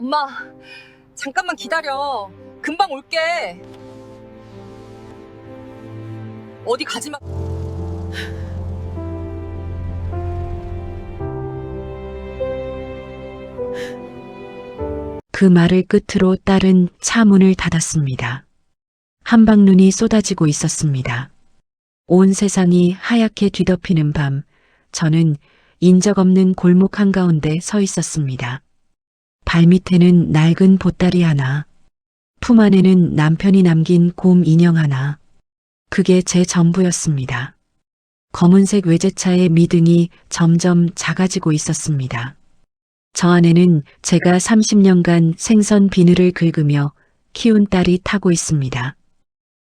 엄마, 잠깐만 기다려. 금방 올게. 어디 가지 마. 그 말을 끝으로 딸은 차 문을 닫았습니다. 한방눈이 쏟아지고 있었습니다. 온 세상이 하얗게 뒤덮이는 밤, 저는 인적 없는 골목 한가운데 서 있었습니다. 발밑에는 낡은 보따리 하나, 품 안에는 남편이 남긴 곰 인형 하나. 그게 제 전부였습니다. 검은색 외제차의 미등이 점점 작아지고 있었습니다. 저 안에는 제가 30년간 생선 비늘을 긁으며 키운 딸이 타고 있습니다.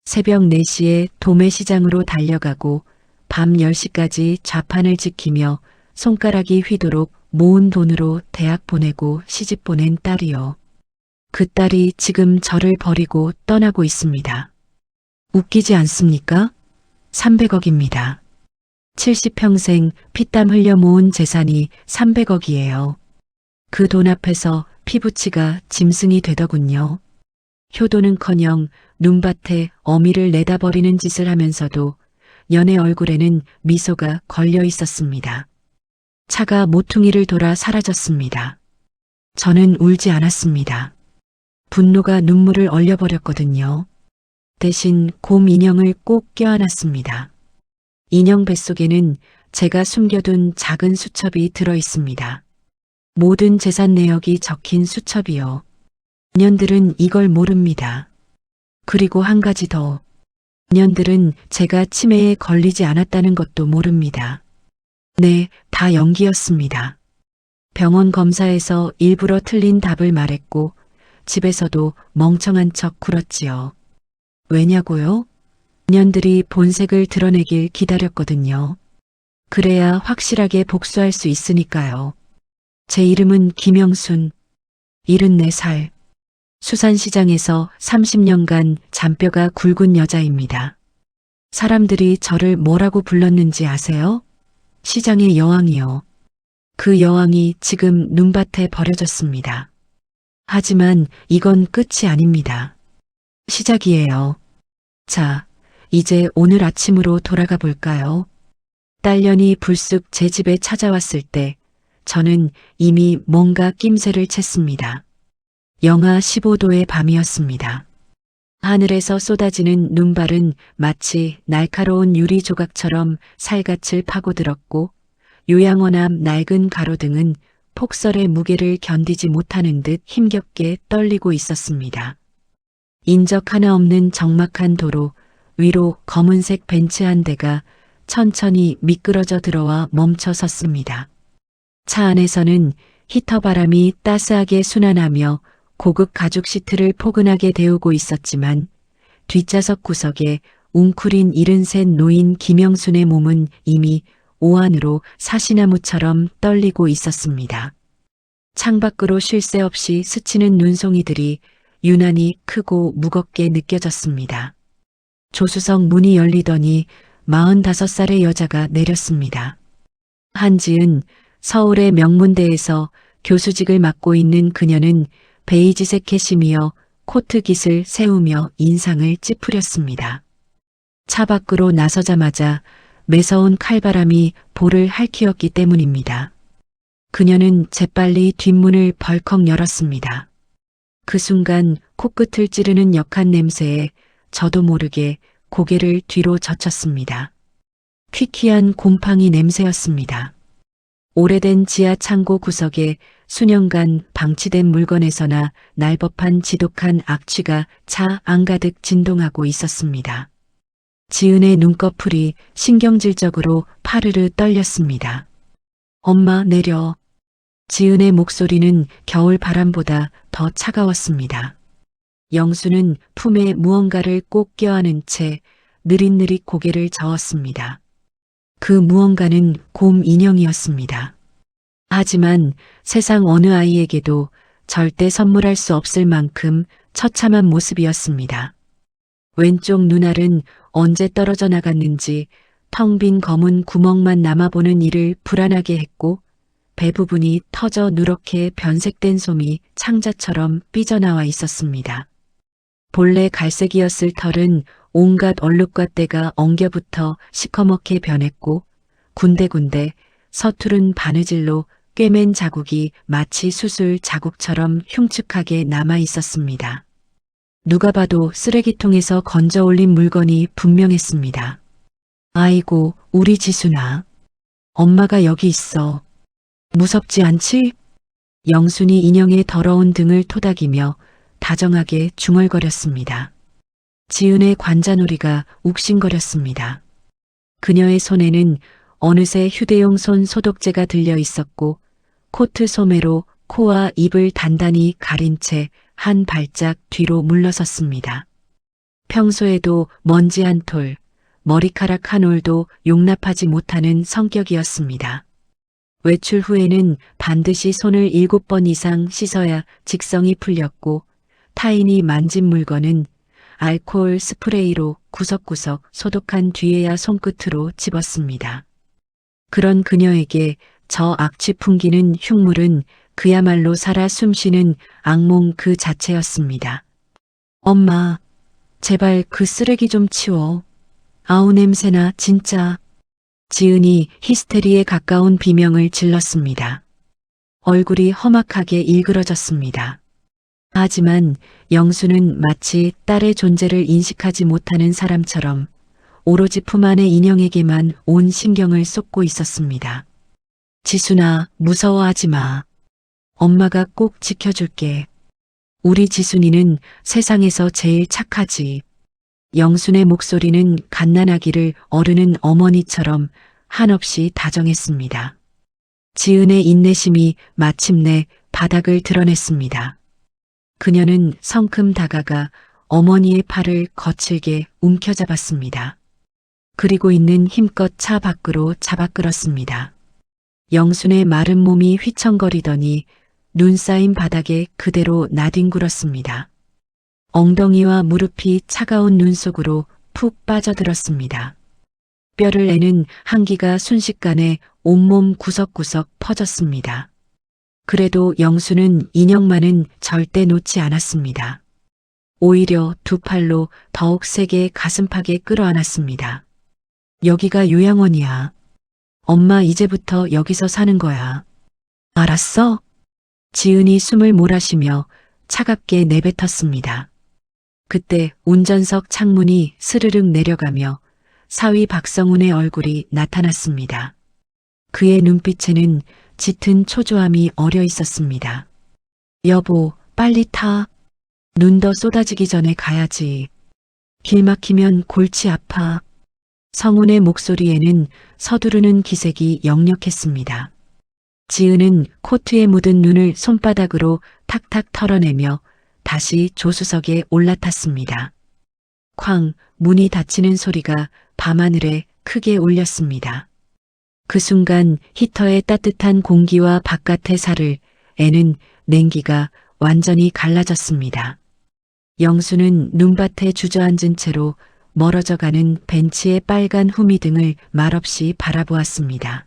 새벽 4시에 도매시장으로 달려가고 밤 10시까지 좌판을 지키며 손가락이 휘도록 모은 돈으로 대학 보내고 시집 보낸 딸이요. 그 딸이 지금 저를 버리고 떠나고 있습니다. 웃기지 않습니까? 300억입니다. 70평생 피땀 흘려 모은 재산이 300억이에요. 그 돈 앞에서 피부치가 짐승이 되더군요. 효도는커녕 눈밭에 어미를 내다버리는 짓을 하면서도 연애 얼굴에는 미소가 걸려 있었습니다. 차가 모퉁이를 돌아 사라졌습니다. 저는 울지 않았습니다. 분노가 눈물을 얼려버렸거든요. 대신 곰 인형을 꼭 껴안았습니다. 인형 뱃속에는 제가 숨겨둔 작은 수첩이 들어 있습니다. 모든 재산 내역이 적힌 수첩이요. 년들은 이걸 모릅니다. 그리고 한 가지 더. 년들은 제가 치매에 걸리지 않았다는 것도 모릅니다. 네, 다 연기였습니다. 병원 검사에서 일부러 틀린 답을 말했고 집에서도 멍청한 척 굴었지요. 왜냐고요? 년들이 본색을 드러내길 기다렸거든요. 그래야 확실하게 복수할 수 있으니까요. 제 이름은 김영순, 74살. 수산시장에서 30년간 잔뼈가 굵은 여자입니다. 사람들이 저를 뭐라고 불렀는지 아세요? 시장의 여왕이요. 그 여왕이 지금 눈밭에 버려졌습니다. 하지만 이건 끝이 아닙니다. 시작이에요. 자, 이제 오늘 아침으로 돌아가 볼까요? 딸년이 불쑥 제 집에 찾아왔을 때 저는 이미 뭔가 낌새를 챘습니다. 영하 15도의 밤이었습니다. 하늘에서 쏟아지는 눈발은 마치 날카로운 유리 조각처럼 살갗을 파고들었고 요양원 앞 낡은 가로등은 폭설의 무게를 견디지 못하는 듯 힘겹게 떨리고 있었습니다. 인적 하나 없는 적막한 도로 위로 검은색 벤츠 한 대가 천천히 미끄러져 들어와 멈춰 섰습니다. 차 안에서는 히터 바람이 따스하게 순환하며 고급 가죽 시트를 포근하게 데우고 있었지만 뒷좌석 구석에 웅크린 73 노인 김영순의 몸은 이미 오한으로 사시나무처럼 떨리고 있었습니다. 창밖으로 쉴 새 없이 스치는 눈송이들이 유난히 크고 무겁게 느껴졌습니다. 조수석 문이 열리더니 45살의 여자가 내렸습니다. 한지은, 서울의 명문대에서 교수직을 맡고 있는 그녀는 베이지색 캐시미어 코트깃을 세우며 인상을 찌푸렸습니다. 차 밖으로 나서자마자 매서운 칼바람이 볼을 핥히었기 때문입니다. 그녀는 재빨리 뒷문을 벌컥 열었습니다. 그 순간 코끝을 찌르는 역한 냄새에 저도 모르게 고개를 뒤로 젖혔습니다. 퀴퀴한 곰팡이 냄새였습니다. 오래된 지하 창고 구석에 수년간 방치된 물건에서나 날 법한 지독한 악취가 차 안가득 진동하고 있었습니다. 지은의 눈꺼풀이 신경질적으로 파르르 떨렸습니다. 엄마 내려. 지은의 목소리는 겨울 바람보다 더 차가웠습니다. 영수는 품에 무언가를 꼭 껴안은 채 느릿느릿 고개를 저었습니다. 그 무언가는 곰 인형이었습니다. 하지만 세상 어느 아이에게도 절대 선물할 수 없을 만큼 처참한 모습이었습니다. 왼쪽 눈알은 언제 떨어져 나갔는지 텅 빈 검은 구멍만 남아보는 이를 불안하게 했고 배 부분이 터져 누렇게 변색된 솜이 창자처럼 삐져나와 있었습니다. 본래 갈색이었을 털은 온갖 얼룩과 때가 엉겨붙어 시커멓게 변했고 군데군데 서투른 바느질로 꿰맨 자국이 마치 수술 자국처럼 흉측하게 남아 있었습니다. 누가 봐도 쓰레기통에서 건져 올린 물건이 분명했습니다. 아이고, 우리 지순아. 엄마가 여기 있어. 무섭지 않지? 영순이 인형의 더러운 등을 토닥이며 다정하게 중얼거렸습니다. 지은의 관자놀이가 욱신거렸습니다. 그녀의 손에는 어느새 휴대용 손 소독제가 들려 있었고 코트 소매로 코와 입을 단단히 가린 채 한 발짝 뒤로 물러섰습니다. 평소에도 먼지 한 톨, 머리카락 한 올도 용납하지 못하는 성격이었습니다. 외출 후에는 반드시 손을 7번 이상 씻어야 직성이 풀렸고 타인이 만진 물건은 알코올 스프레이로 구석구석 소독한 뒤에야 손끝으로 집었습니다. 그런 그녀에게 저 악취 풍기는 흉물은 그야말로 살아 숨쉬는 악몽 그 자체였습니다. 엄마, 제발 그 쓰레기 좀 치워. 아우 냄새나 진짜. 지은이 히스테리에 가까운 비명을 질렀습니다. 얼굴이 험악하게 일그러졌습니다. 하지만 영수는 마치 딸의 존재를 인식하지 못하는 사람처럼 오로지 품 안의 인형에게만 온 신경을 쏟고 있었습니다. 지순아, 무서워하지 마. 엄마가 꼭 지켜줄게. 우리 지순이는 세상에서 제일 착하지. 영순의 목소리는 갓난아기를 어르는 어머니처럼 한없이 다정했습니다. 지은의 인내심이 마침내 바닥을 드러냈습니다. 그녀는 성큼 다가가 어머니의 팔을 거칠게 움켜잡았습니다. 그리고 있는 힘껏 차 밖으로 잡아 끌었습니다. 영순의 마른 몸이 휘청거리더니 눈 쌓인 바닥에 그대로 나뒹굴었습니다. 엉덩이와 무릎이 차가운 눈 속으로 푹 빠져들었습니다. 뼈를 내는 한기가 순식간에 온몸 구석구석 퍼졌습니다. 그래도 영수는 인형만은 절대 놓지 않았습니다. 오히려 두 팔로 더욱 세게 가슴팍에 끌어안았습니다. 여기가 요양원이야. 엄마 이제부터 여기서 사는 거야. 알았어? 지은이 숨을 몰아쉬며 차갑게 내뱉었습니다. 그때 운전석 창문이 스르륵 내려가며 사위 박성훈의 얼굴이 나타났습니다. 그의 눈빛에는 짙은 초조함이 어려 있었습니다. 여보, 빨리 타. 눈 더 쏟아지기 전에 가야지. 길 막히면 골치 아파. 성훈의 목소리에는 서두르는 기색이 역력했습니다. 지은은 코트에 묻은 눈을 손바닥으로 탁탁 털어내며 다시 조수석에 올라탔습니다. 쾅, 문이 닫히는 소리가 밤하늘에 크게 울렸습니다. 그 순간 히터의 따뜻한 공기와 바깥의 살을 애는 냉기가 완전히 갈라졌습니다. 영수는 눈밭에 주저앉은 채로 멀어져가는 벤치의 빨간 후미등을 말없이 바라보았습니다.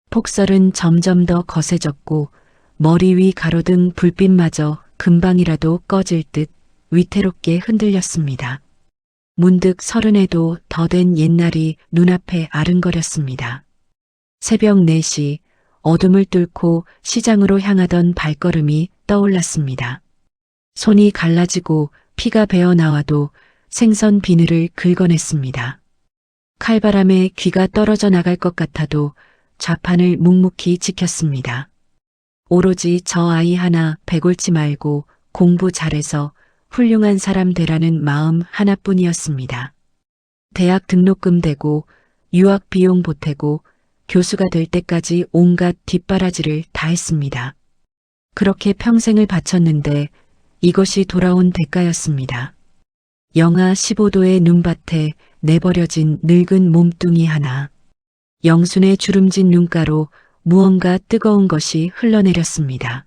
폭설은 점점 더 거세졌고 머리 위 가로등 불빛마저 금방이라도 꺼질 듯 위태롭게 흔들렸습니다. 문득 30에도 더 된 옛날이 눈앞에 아른거렸습니다. 새벽 4시 어둠을 뚫고 시장으로 향하던 발걸음이 떠올랐습니다. 손이 갈라지고 피가 배어나와도 생선 비늘을 긁어냈습니다. 칼바람에 귀가 떨어져 나갈 것 같아도 좌판을 묵묵히 지켰습니다. 오로지 저 아이 하나 배골지 말고 공부 잘해서 훌륭한 사람 되라는 마음 하나뿐이었습니다. 대학 등록금 대고 유학 비용 보태고 교수가 될 때까지 온갖 뒷바라지를 다 했습니다. 그렇게 평생을 바쳤는데 이것이 돌아온 대가였습니다. 영하 15도의 눈밭에 내버려진 늙은 몸뚱이 하나. 영순의 주름진 눈가로 무언가 뜨거운 것이 흘러내렸습니다.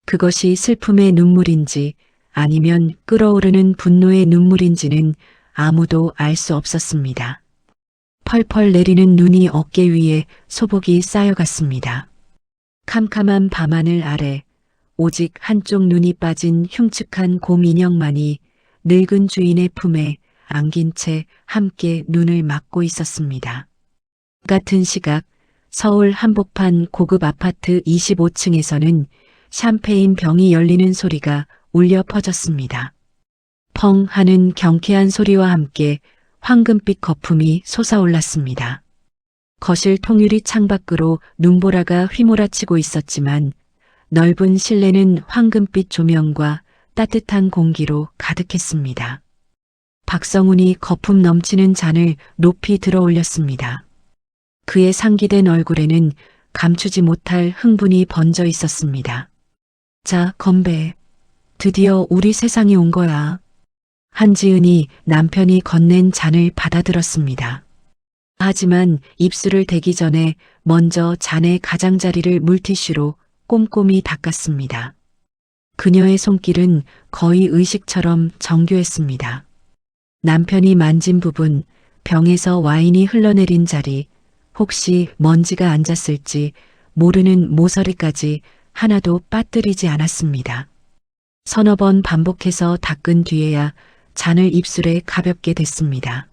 그것이 슬픔의 눈물인지 아니면 끓어오르는 분노의 눈물인지는 아무도 알 수 없었습니다. 펄펄 내리는 눈이 어깨 위에 소복이 쌓여갔습니다. 캄캄한 밤하늘 아래 오직 한쪽 눈이 빠진 흉측한 곰 인형만이 늙은 주인의 품에 안긴 채 함께 눈을 막고 있었습니다. 같은 시각 서울 한복판 고급 아파트 25층에서는 샴페인 병이 열리는 소리가 울려 퍼졌습니다. 펑 하는 경쾌한 소리와 함께 황금빛 거품이 솟아올랐습니다. 거실 통유리 창밖으로 눈보라가 휘몰아치고 있었지만 넓은 실내는 황금빛 조명과 따뜻한 공기로 가득했습니다. 박성훈이 거품 넘치는 잔을 높이 들어 올렸습니다. 그의 상기된 얼굴에는 감추지 못할 흥분이 번져 있었습니다. 자, 건배. 드디어 우리 세상이 온 거야. 한지은이 남편이 건넨 잔을 받아들었습니다. 하지만 입술을 대기 전에 먼저 잔의 가장자리를 물티슈로 꼼꼼히 닦았습니다. 그녀의 손길은 거의 의식처럼 정교했습니다. 남편이 만진 부분, 병에서 와인이 흘러내린 자리, 혹시 먼지가 앉았을지 모르는 모서리까지 하나도 빠뜨리지 않았습니다. 서너 번 반복해서 닦은 뒤에야 잔을 입술에 가볍게 댔습니다.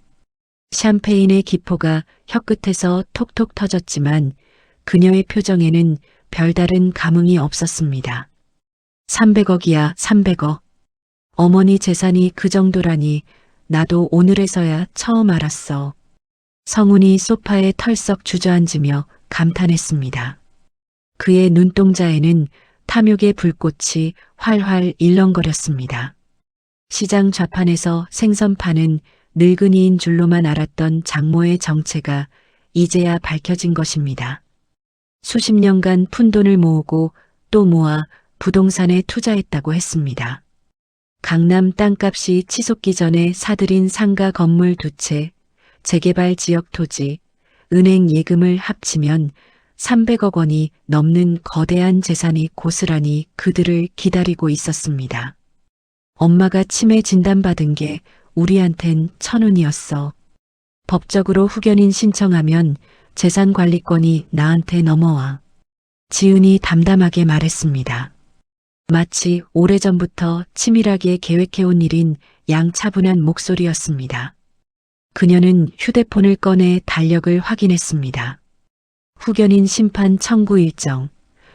샴페인의 기포가 혀끝에서 톡톡 터졌지만 그녀의 표정에는 별다른 감흥이 없었습니다. 300억이야, 300억. 어머니 재산이 그 정도라니 나도 오늘에서야 처음 알았어. 성훈이 소파에 털썩 주저앉으며 감탄했습니다. 그의 눈동자에는 탐욕의 불꽃이 활활 일렁거렸습니다. 시장 좌판에서 생선 파는 늙은이인 줄로만 알았던 장모의 정체가 이제야 밝혀진 것입니다. 수십 년간 푼돈을 모으고 또 모아 부동산에 투자했다고 했습니다. 강남 땅값이 치솟기 전에 사들인 상가 건물 2채, 재개발 지역 토지, 은행 예금을 합치면 300억 원이 넘는 거대한 재산이 고스란히 그들을 기다리고 있었습니다. 엄마가 치매 진단받은 게 우리한텐 천운이었어. 법적으로 후견인 신청하면 재산관리권이 나한테 넘어와. 지은이 담담하게 말했습니다. 마치 오래전부터 치밀하게 계획해온 일인 양차분한 목소리였습니다. 그녀는 휴대폰을 꺼내 달력을 확인했습니다. 후견인 심판 청구 일정,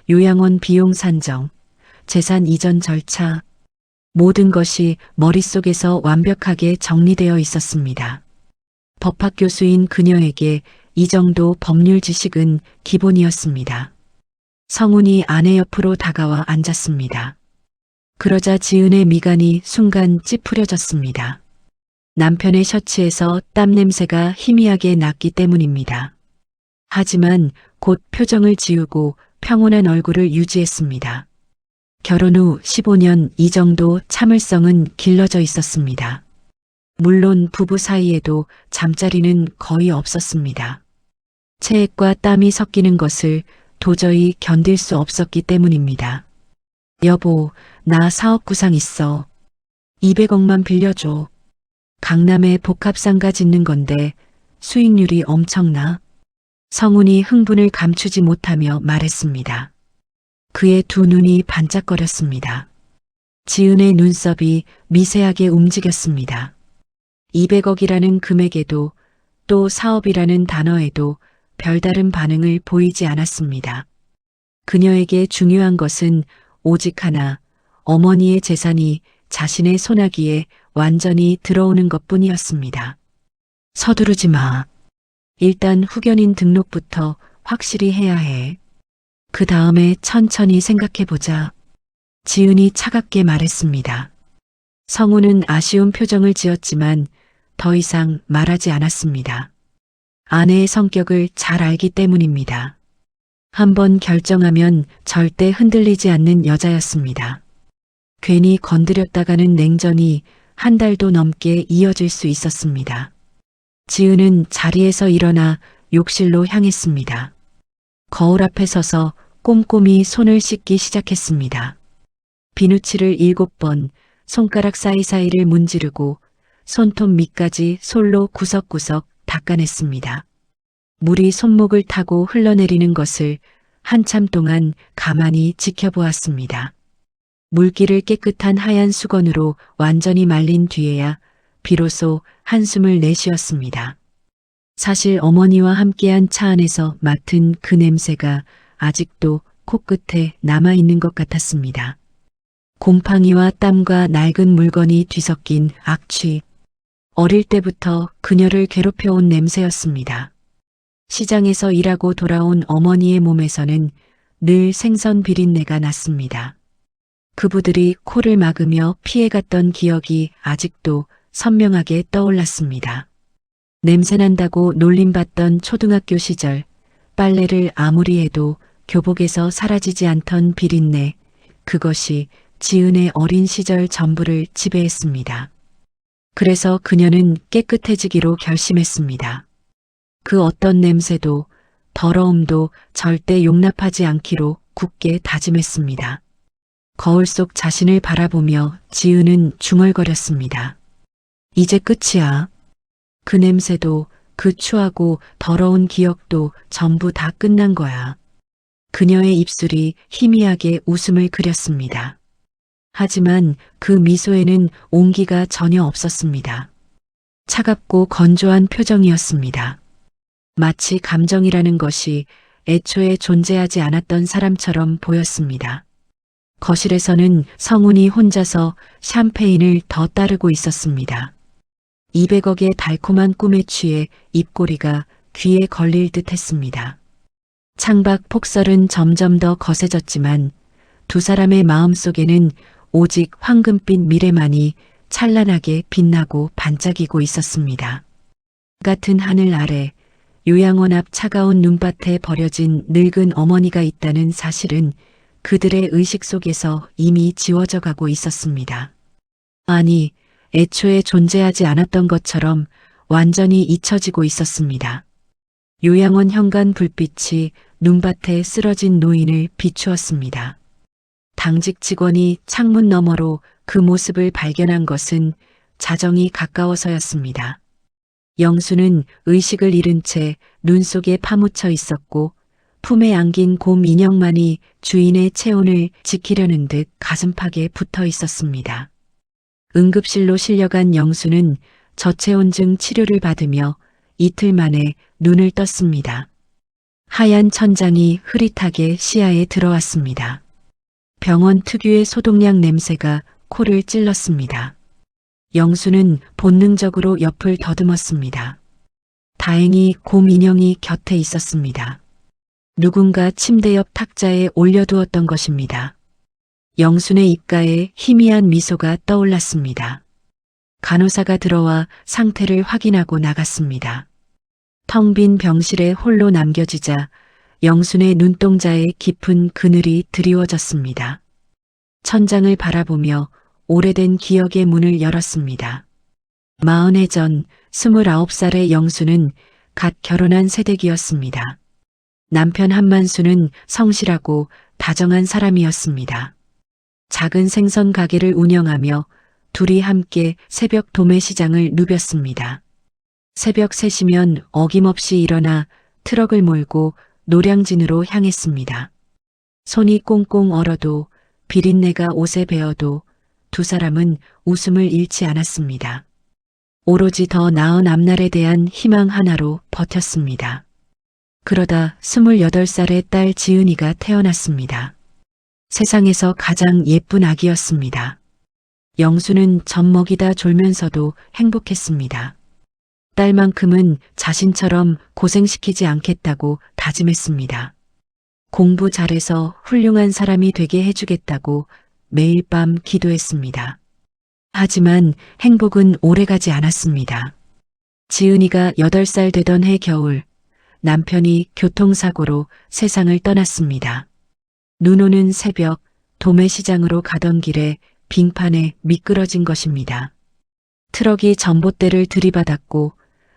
요양원 비용 산정, 재산 이전 절차, 모든 것이 머릿속에서 완벽하게 정리되어 있었습니다. 법학 교수인 그녀에게 이 정도 법률 지식은 기본이었습니다. 성훈이 아내 옆으로 다가와 앉았습니다. 그러자 지은의 미간이 순간 찌푸려졌습니다. 남편의 셔츠에서 땀 냄새가 희미하게 났기 때문입니다. 하지만 곧 표정을 지우고 평온한 얼굴을 유지했습니다. 결혼 후 15년 이 정도 참을성은 길러져 있었습니다. 물론 부부 사이에도 잠자리는 거의 없었습니다. 체액과 땀이 섞이는 것을 도저히 견딜 수 없었기 때문입니다. 여보, 나 사업 구상 있어. 200억만 빌려줘. 강남에 복합상가 짓는 건데 수익률이 엄청나. 성훈이 흥분을 감추지 못하며 말했습니다. 그의 두 눈이 반짝거렸습니다. 지은의 눈썹이 미세하게 움직였습니다. 200억이라는 금액에도 또 사업이라는 단어에도 별다른 반응을 보이지 않았습니다. 그녀에게 중요한 것은 오직 하나, 어머니의 재산이 자신의 손아귀에 완전히 들어오는 것뿐이었습니다. 서두르지 마. 일단 후견인 등록부터 확실히 해야 해. 그 다음에 천천히 생각해보자. 지은이 차갑게 말했습니다. 성우는 아쉬운 표정을 지었지만 더 이상 말하지 않았습니다. 아내의 성격을 잘 알기 때문입니다. 한번 결정하면 절대 흔들리지 않는 여자였습니다. 괜히 건드렸다가는 냉전이 한 달도 넘게 이어질 수 있었습니다. 지은은 자리에서 일어나 욕실로 향했습니다. 거울 앞에 서서 꼼꼼히 손을 씻기 시작했습니다. 비누칠을 7번, 손가락 사이사이를 문지르고 손톱 밑까지 솔로 구석구석 닦아냈습니다. 물이 손목을 타고 흘러내리는 것을 한참 동안 가만히 지켜보았습니다. 물기를 깨끗한 하얀 수건으로 완전히 말린 뒤에야 비로소 한숨을 내쉬었습니다. 사실 어머니와 함께한 차 안에서 맡은 그 냄새가 아직도 코끝에 남아있는 것 같았습니다. 곰팡이와 땀과 낡은 물건이 뒤섞인 악취. 어릴 때부터 그녀를 괴롭혀온 냄새였습니다. 시장에서 일하고 돌아온 어머니의 몸에서는 늘 생선 비린내가 났습니다. 그부들이 코를 막으며 피해갔던 기억이 아직도 선명하게 떠올랐습니다. 냄새난다고 놀림받던 초등학교 시절, 빨래를 아무리 해도 교복에서 사라지지 않던 비린내, 그것이 지은의 어린 시절 전부를 지배했습니다. 그래서 그녀는 깨끗해지기로 결심했습니다. 그 어떤 냄새도 더러움도 절대 용납하지 않기로 굳게 다짐했습니다. 거울 속 자신을 바라보며 지은은 중얼거렸습니다. 이제 끝이야. 그 냄새도 그 추하고 더러운 기억도 전부 다 끝난 거야. 그녀의 입술이 희미하게 웃음을 그렸습니다. 하지만 그 미소에는 온기가 전혀 없었습니다. 차갑고 건조한 표정이었습니다. 마치 감정이라는 것이 애초에 존재하지 않았던 사람처럼 보였습니다. 거실에서는 성훈이 혼자서 샴페인을 더 따르고 있었습니다. 200억의 달콤한 꿈에 취해 입꼬리가 귀에 걸릴 듯 했습니다. 창밖 폭설은 점점 더 거세졌지만 두 사람의 마음속에는 오직 황금빛 미래만이 찬란하게 빛나고 반짝이고 있었습니다. 같은 하늘 아래 요양원 앞 차가운 눈밭에 버려진 늙은 어머니가 있다는 사실은 그들의 의식 속에서 이미 지워져 가고 있었습니다. 아니, 애초에 존재하지 않았던 것처럼 완전히 잊혀지고 있었습니다. 요양원 현관 불빛이 눈밭에 쓰러진 노인을 비추었습니다. 당직 직원이 창문 너머로 그 모습을 발견한 것은 자정이 가까워서였습니다. 영수는 의식을 잃은 채 눈 속에 파묻혀 있었고 품에 안긴 곰 인형만이 주인의 체온을 지키려는 듯 가슴팍에 붙어 있었습니다. 응급실로 실려간 영수는 저체온증 치료를 받으며 이틀 만에 눈을 떴습니다. 하얀 천장이 흐릿하게 시야에 들어왔습니다. 병원 특유의 소독약 냄새가 코를 찔렀습니다. 영수는 본능적으로 옆을 더듬었습니다. 다행히 곰 인형이 곁에 있었습니다. 누군가 침대 옆 탁자에 올려두었던 것입니다. 영순의 입가에 희미한 미소가 떠올랐습니다. 간호사가 들어와 상태를 확인하고 나갔습니다. 텅 빈 병실에 홀로 남겨지자 영순의 눈동자에 깊은 그늘이 드리워졌습니다. 천장을 바라보며 오래된 기억의 문을 열었습니다. 40해 전 29살의 영수는 갓 결혼한 새댁이었습니다. 남편 한만수는 성실하고 다정한 사람이었습니다. 작은 생선 가게를 운영하며 둘이 함께 새벽 도매시장을 누볐습니다. 새벽 3시면 어김없이 일어나 트럭을 몰고 노량진으로 향했습니다. 손이 꽁꽁 얼어도 비린내가 옷에 배어도 두 사람은 웃음을 잃지 않았습니다. 오로지 더 나은 앞날에 대한 희망 하나로 버텼습니다. 그러다 28살의 딸 지은이가 태어났습니다. 세상에서 가장 예쁜 아기였습니다. 영수는 젖 먹이다 졸면서도 행복했습니다. 딸만큼은 자신처럼 고생시키지 않겠다고 다짐했습니다. 공부 잘해서 훌륭한 사람이 되게 해주겠다고 매일 밤 기도했습니다. 하지만 행복은 오래가지 않았습니다. 지은이가 8살 되던 해 겨울, 남편이 교통사고로 세상을 떠났습니다. 눈 오는 새벽 도매시장으로 가던 길에 빙판에 미끄러진 것입니다. 트럭이 전봇대를 들이받았고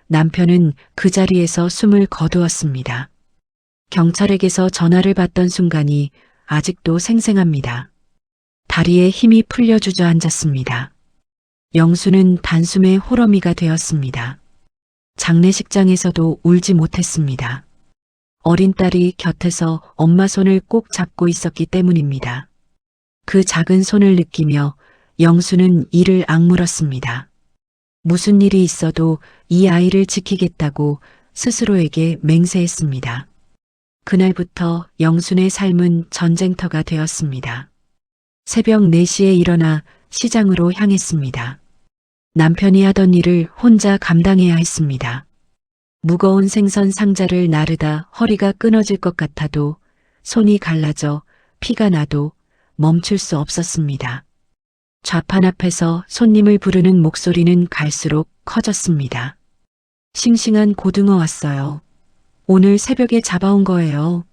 남편은 그 자리에서 숨을 거두었습니다. 경찰에게서 전화를 받던 순간이 아직도 생생합니다. 다리에 힘이 풀려 주저앉았습니다. 영수는 단숨에 호러미가 되었습니다. 장례식장에서도 울지 못했습니다. 어린 딸이 곁에서 엄마 손을 꼭 잡고 있었기 때문입니다. 그 작은 손을 느끼며 영수는 이를 악물었습니다. 무슨 일이 있어도 이 아이를 지키겠다고 스스로에게 맹세했습니다. 그날부터 영순의 삶은 전쟁터가 되었습니다. 새벽 4시에 일어나 시장으로 향했습니다. 남편이 하던 일을 혼자 감당해야 했습니다. 무거운 생선 상자를 나르다 허리가 끊어질 것 같아도 손이 갈라져 피가 나도 멈출 수 없었습니다. 좌판 앞에서 손님을 부르는 목소리는 갈수록 커졌습니다. 싱싱한 고등어 왔어요. 오늘 새벽에 잡아온 거예요.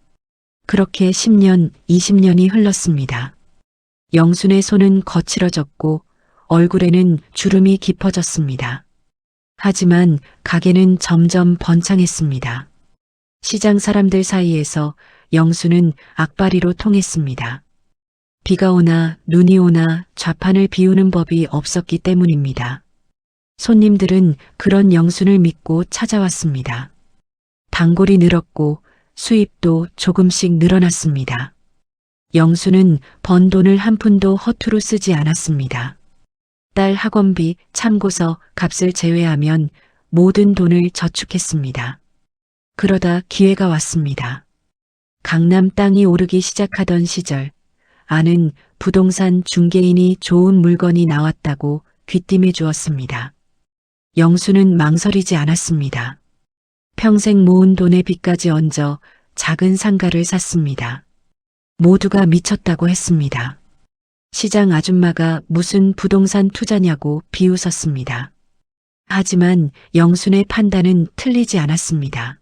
그렇게 10년, 20년이 흘렀습니다. 영순의 손은 거칠어졌고 얼굴에는 주름이 깊어졌습니다. 하지만 가게는 점점 번창했습니다. 시장 사람들 사이에서 영순은 악바리로 통했습니다. 비가 오나 눈이 오나 좌판을 비우는 법이 없었기 때문입니다. 손님들은 그런 영순을 믿고 찾아왔습니다. 단골이 늘었고 수입도 조금씩 늘어났습니다. 영순은 번 돈을 한 푼도 허투루 쓰지 않았습니다. 딸 학원비, 참고서, 값을 제외하면 모든 돈을 저축했습니다. 그러다 기회가 왔습니다. 강남 땅이 오르기 시작하던 시절, 아는 부동산 중개인이 좋은 물건이 나왔다고 귀띔해 주었습니다. 영수는 망설이지 않았습니다. 평생 모은 돈의 빚까지 얹어 작은 상가를 샀습니다. 모두가 미쳤다고 했습니다. 시장 아줌마가 무슨 부동산 투자냐고 비웃었습니다. 하지만 영순의 판단은 틀리지 않았습니다.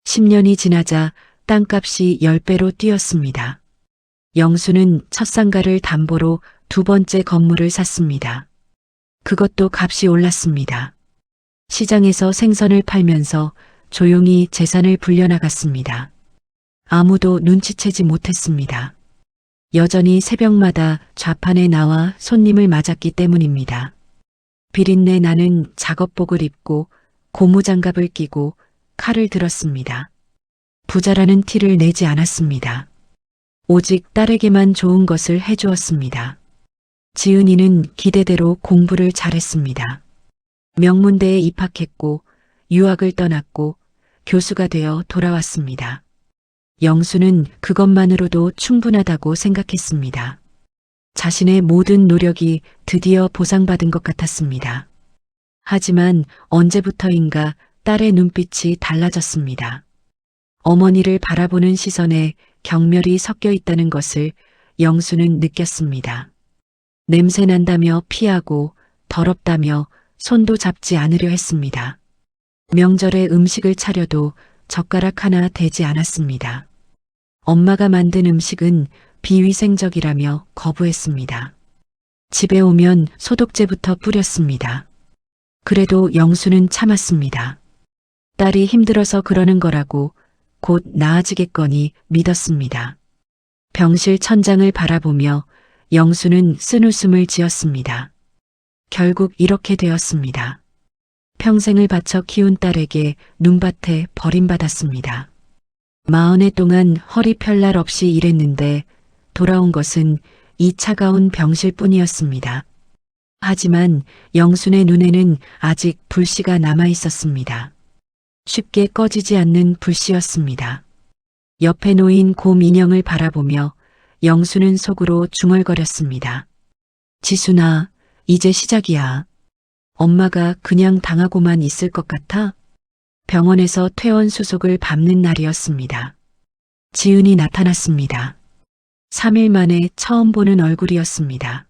10년이 지나자 땅값이 10배로 뛰었습니다. 영수는 첫 상가를 담보로 두 번째 건물을 샀습니다. 그것도 값이 올랐습니다. 시장에서 생선을 팔면서 조용히 재산을 불려나갔습니다. 아무도 눈치채지 못했습니다. 여전히 새벽마다 좌판에 나와 손님을 맞았기 때문입니다. 비린내 나는 작업복을 입고 고무장갑을 끼고 칼을 들었습니다. 부자라는 티를 내지 않았습니다. 오직 딸에게만 좋은 것을 해주었습니다. 지은이는 기대대로 공부를 잘했습니다. 명문대에 입학했고 유학을 떠났고 교수가 되어 돌아왔습니다. 영수는 그것만으로도 충분하다고 생각했습니다. 자신의 모든 노력이 드디어 보상받은 것 같았습니다. 하지만 언제부터인가 딸의 눈빛이 달라졌습니다. 어머니를 바라보는 시선에 경멸이 섞여 있다는 것을 영수는 느꼈습니다. 냄새 난다며 피하고 더럽다며 손도 잡지 않으려 했습니다. 명절에 음식을 차려도 젓가락 하나 대지 않았습니다. 엄마가 만든 음식은 비위생적이라며 거부했습니다. 집에 오면 소독제부터 뿌렸습니다. 그래도 영수는 참았습니다. 딸이 힘들어서 그러는 거라고 곧 나아지겠거니 믿었습니다. 병실 천장을 바라보며 영수는 쓴웃음을 지었습니다. 결국 이렇게 되었습니다. 평생을 바쳐 키운 딸에게 눈밭에 버림받았습니다. 40해 동안 허리 펼 날 없이 일했는데 돌아온 것은 이 차가운 병실뿐이었습니다. 하지만 영순의 눈에는 아직 불씨가 남아 있었습니다. 쉽게 꺼지지 않는 불씨였습니다. 옆에 놓인 곰 인형을 바라보며 영수는 속으로 중얼거렸습니다. 지순아, 이제 시작이야. 엄마가 그냥 당하고만 있을 것 같아? 병원에서 퇴원 수속을 밟는 날이었습니다. 지은이 나타났습니다. 3일 만에 처음 보는 얼굴이었습니다.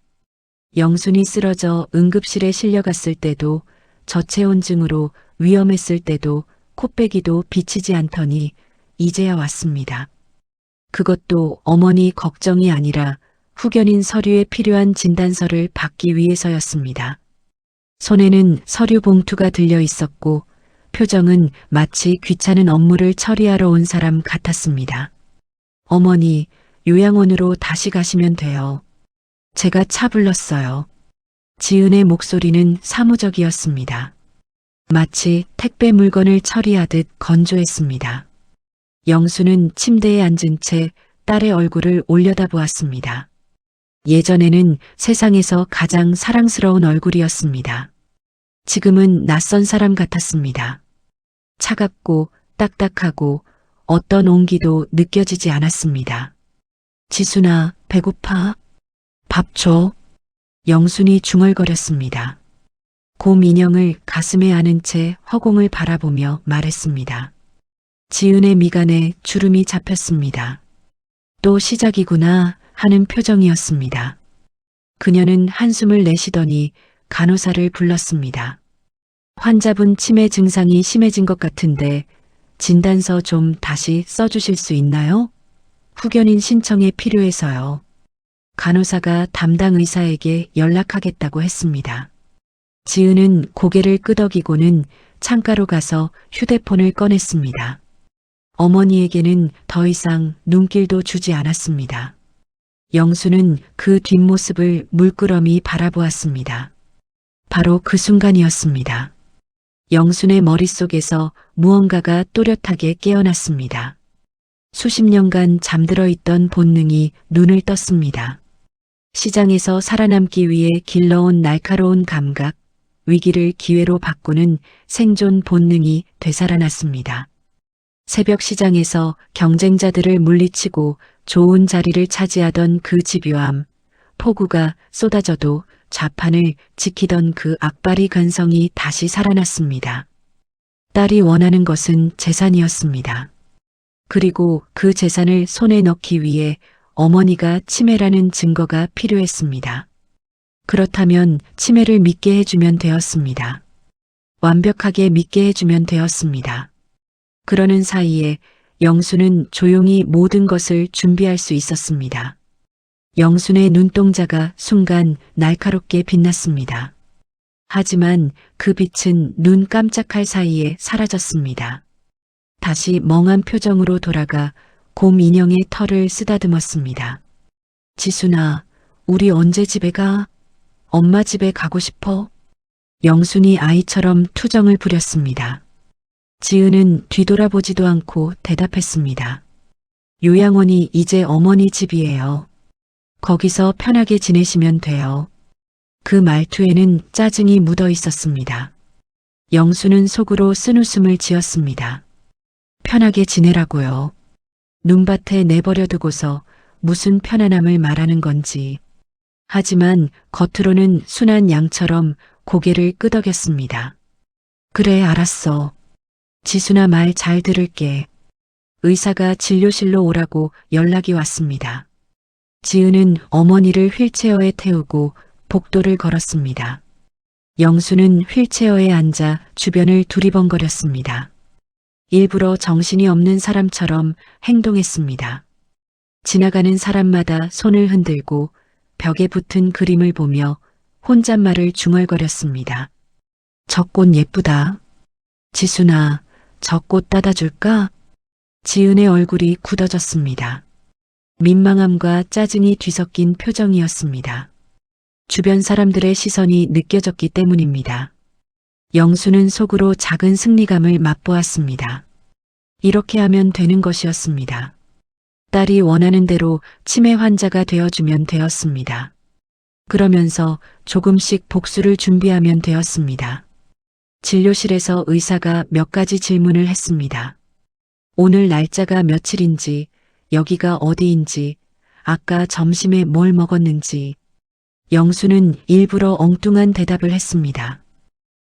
영순이 쓰러져 응급실에 실려갔을 때도 저체온증으로 위험했을 때도 코빼기도 비치지 않더니 이제야 왔습니다. 그것도 어머니 걱정이 아니라 후견인 서류에 필요한 진단서를 받기 위해서였습니다. 손에는 서류 봉투가 들려 있었고 표정은 마치 귀찮은 업무를 처리하러 온 사람 같았습니다. 어머니, 요양원으로 다시 가시면 돼요. 제가 차 불렀어요. 지은의 목소리는 사무적이었습니다. 마치 택배 물건을 처리하듯 건조했습니다. 영수는 침대에 앉은 채 딸의 얼굴을 올려다보았습니다. 예전에는 세상에서 가장 사랑스러운 얼굴이었습니다. 지금은 낯선 사람 같았습니다. 차갑고 딱딱하고 어떤 온기도 느껴지지 않았습니다. 지순아, 배고파? 밥 줘. 영순이 중얼거렸습니다. 곰 인형을 가슴에 안은 채 허공을 바라보며 말했습니다. 지은의 미간에 주름이 잡혔습니다. 또 시작이구나 하는 표정이었습니다. 그녀는 한숨을 내쉬더니 간호사를 불렀습니다. 환자분 치매 증상이 심해진 것 같은데 진단서 좀 다시 써주실 수 있나요? 후견인 신청에 필요해서요. 간호사가 담당 의사에게 연락하겠다고 했습니다. 지은은 고개를 끄덕이고는 창가로 가서 휴대폰을 꺼냈습니다. 어머니에게는 더 이상 눈길도 주지 않았습니다. 영수는 그 뒷모습을 물끄러미 바라보았습니다. 바로 그 순간이었습니다. 영순의 머릿속에서 무언가가 또렷하게 깨어났습니다. 수십 년간 잠들어 있던 본능이 눈을 떴습니다. 시장에서 살아남기 위해 길러온 날카로운 감각, 위기를 기회로 바꾸는 생존 본능이 되살아났습니다. 새벽 시장에서 경쟁자들을 물리치고 좋은 자리를 차지하던 그 집요함, 폭우가 쏟아져도 좌판을 지키던 그 악바리 근성이 다시 살아났습니다. 딸이 원하는 것은 재산이었습니다. 그리고 그 재산을 손에 넣기 위해 어머니가 치매라는 증거가 필요했습니다. 그렇다면 치매를 믿게 해주면 되었습니다. 완벽하게 믿게 해주면 되었습니다. 그러는 사이에 영수는 조용히 모든 것을 준비할 수 있었습니다. 영순의 눈동자가 순간 날카롭게 빛났습니다. 하지만 그 빛은 눈 깜짝할 사이에 사라졌습니다. 다시 멍한 표정으로 돌아가 곰 인형의 털을 쓰다듬었습니다. 지순아, 우리 언제 집에 가? 엄마 집에 가고 싶어? 영순이 아이처럼 투정을 부렸습니다. 지은은 뒤돌아보지도 않고 대답했습니다. 요양원이 이제 어머니 집이에요. 거기서 편하게 지내시면 돼요. 그 말투에는 짜증이 묻어 있었습니다. 영수는 속으로 쓴웃음을 지었습니다. 편하게 지내라고요. 눈밭에 내버려 두고서 무슨 편안함을 말하는 건지. 하지만 겉으로는 순한 양처럼 고개를 끄덕였습니다. 그래, 알았어. 지순아, 말 잘 들을게. 의사가 진료실로 오라고 연락이 왔습니다. 지은은 어머니를 휠체어에 태우고 복도를 걸었습니다. 영수는 휠체어에 앉아 주변을 두리번거렸습니다. 일부러 정신이 없는 사람처럼 행동했습니다. 지나가는 사람마다 손을 흔들고 벽에 붙은 그림을 보며 혼잣말을 중얼거렸습니다. 저 꽃 예쁘다. 지순아, 저 꽃 따다 줄까? 지은의 얼굴이 굳어졌습니다. 민망함과 짜증이 뒤섞인 표정이었습니다. 주변 사람들의 시선이 느껴졌기 때문입니다. 영수는 속으로 작은 승리감을 맛보았습니다. 이렇게 하면 되는 것이었습니다. 딸이 원하는 대로 치매 환자가 되어주면 되었습니다. 그러면서 조금씩 복수를 준비하면 되었습니다. 진료실에서 의사가 몇 가지 질문을 했습니다. 오늘 날짜가 며칠인지, 여기가 어디인지, 아까 점심에 뭘 먹었는지. 영수는 일부러 엉뚱한 대답을 했습니다.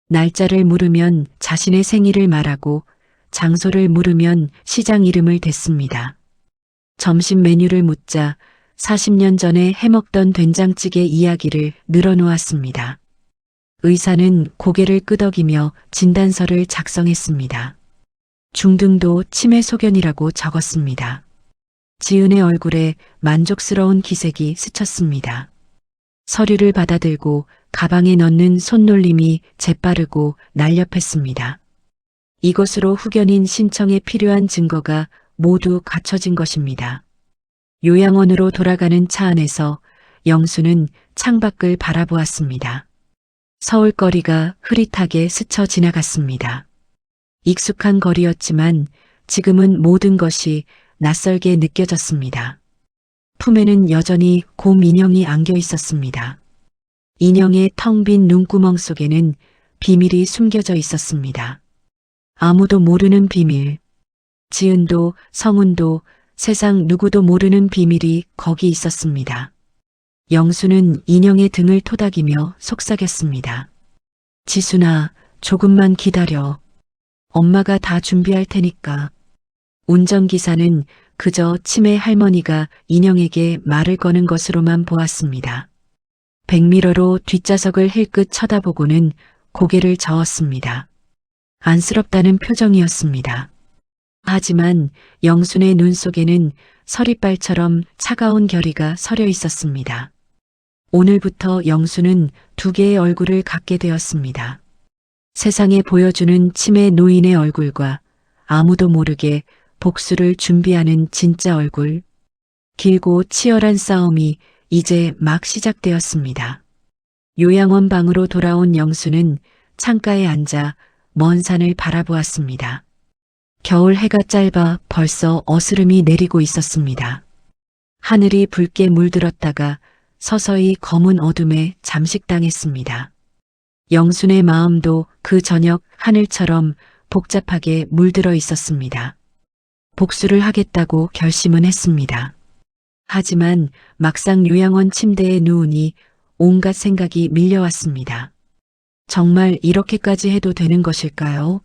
날짜를 물으면 자신의 생일을 말하고 장소를 물으면 시장 이름을 댔습니다. 점심 메뉴를 묻자 40년 전에 해먹던 된장찌개 이야기를 늘어놓았습니다. 의사는 고개를 끄덕이며 진단서를 작성했습니다. 중등도 치매 소견이라고 적었습니다. 지은의 얼굴에 만족스러운 기색이 스쳤습니다. 서류를 받아들고 가방에 넣는 손놀림이 재빠르고 날렵했습니다. 이것으로 후견인 신청에 필요한 증거가 모두 갖춰진 것입니다. 요양원으로 돌아가는 차 안에서 영수는 창밖을 바라보았습니다. 서울거리가 흐릿하게 스쳐 지나갔습니다. 익숙한 거리였지만 지금은 모든 것이 낯설게 느껴졌습니다. 품에는 여전히 곰 인형이 안겨 있었습니다. 인형의 텅 빈 눈구멍 속에는 비밀이 숨겨져 있었습니다. 아무도 모르는 비밀. 지은도 성은도 세상 누구도 모르는 비밀이 거기 있었습니다. 영수는 인형의 등을 토닥이며 속삭였습니다. 지순아, 조금만 기다려. 엄마가 다 준비할 테니까. 운전기사는 그저 치매 할머니가 인형에게 말을 거는 것으로만 보았습니다. 백미러로 뒷좌석을 힐끗 쳐다보고는 고개를 저었습니다. 안쓰럽다는 표정이었습니다. 하지만 영순의 눈 속에는 서리발처럼 차가운 결의가 서려 있었습니다. 오늘부터 영수는 두 개의 얼굴을 갖게 되었습니다. 세상에 보여주는 치매 노인의 얼굴과 아무도 모르게 복수를 준비하는 진짜 얼굴. 길고 치열한 싸움이 이제 막 시작되었습니다. 요양원 방으로 돌아온 영수는 창가에 앉아 먼 산을 바라보았습니다. 겨울 해가 짧아 벌써 어스름이 내리고 있었습니다. 하늘이 붉게 물들었다가 서서히 검은 어둠에 잠식당했습니다. 영순의 마음도 그 저녁 하늘처럼 복잡하게 물들어 있었습니다. 복수를 하겠다고 결심은 했습니다. 하지만 막상 요양원 침대에 누우니 온갖 생각이 밀려왔습니다. 정말 이렇게까지 해도 되는 것일까요?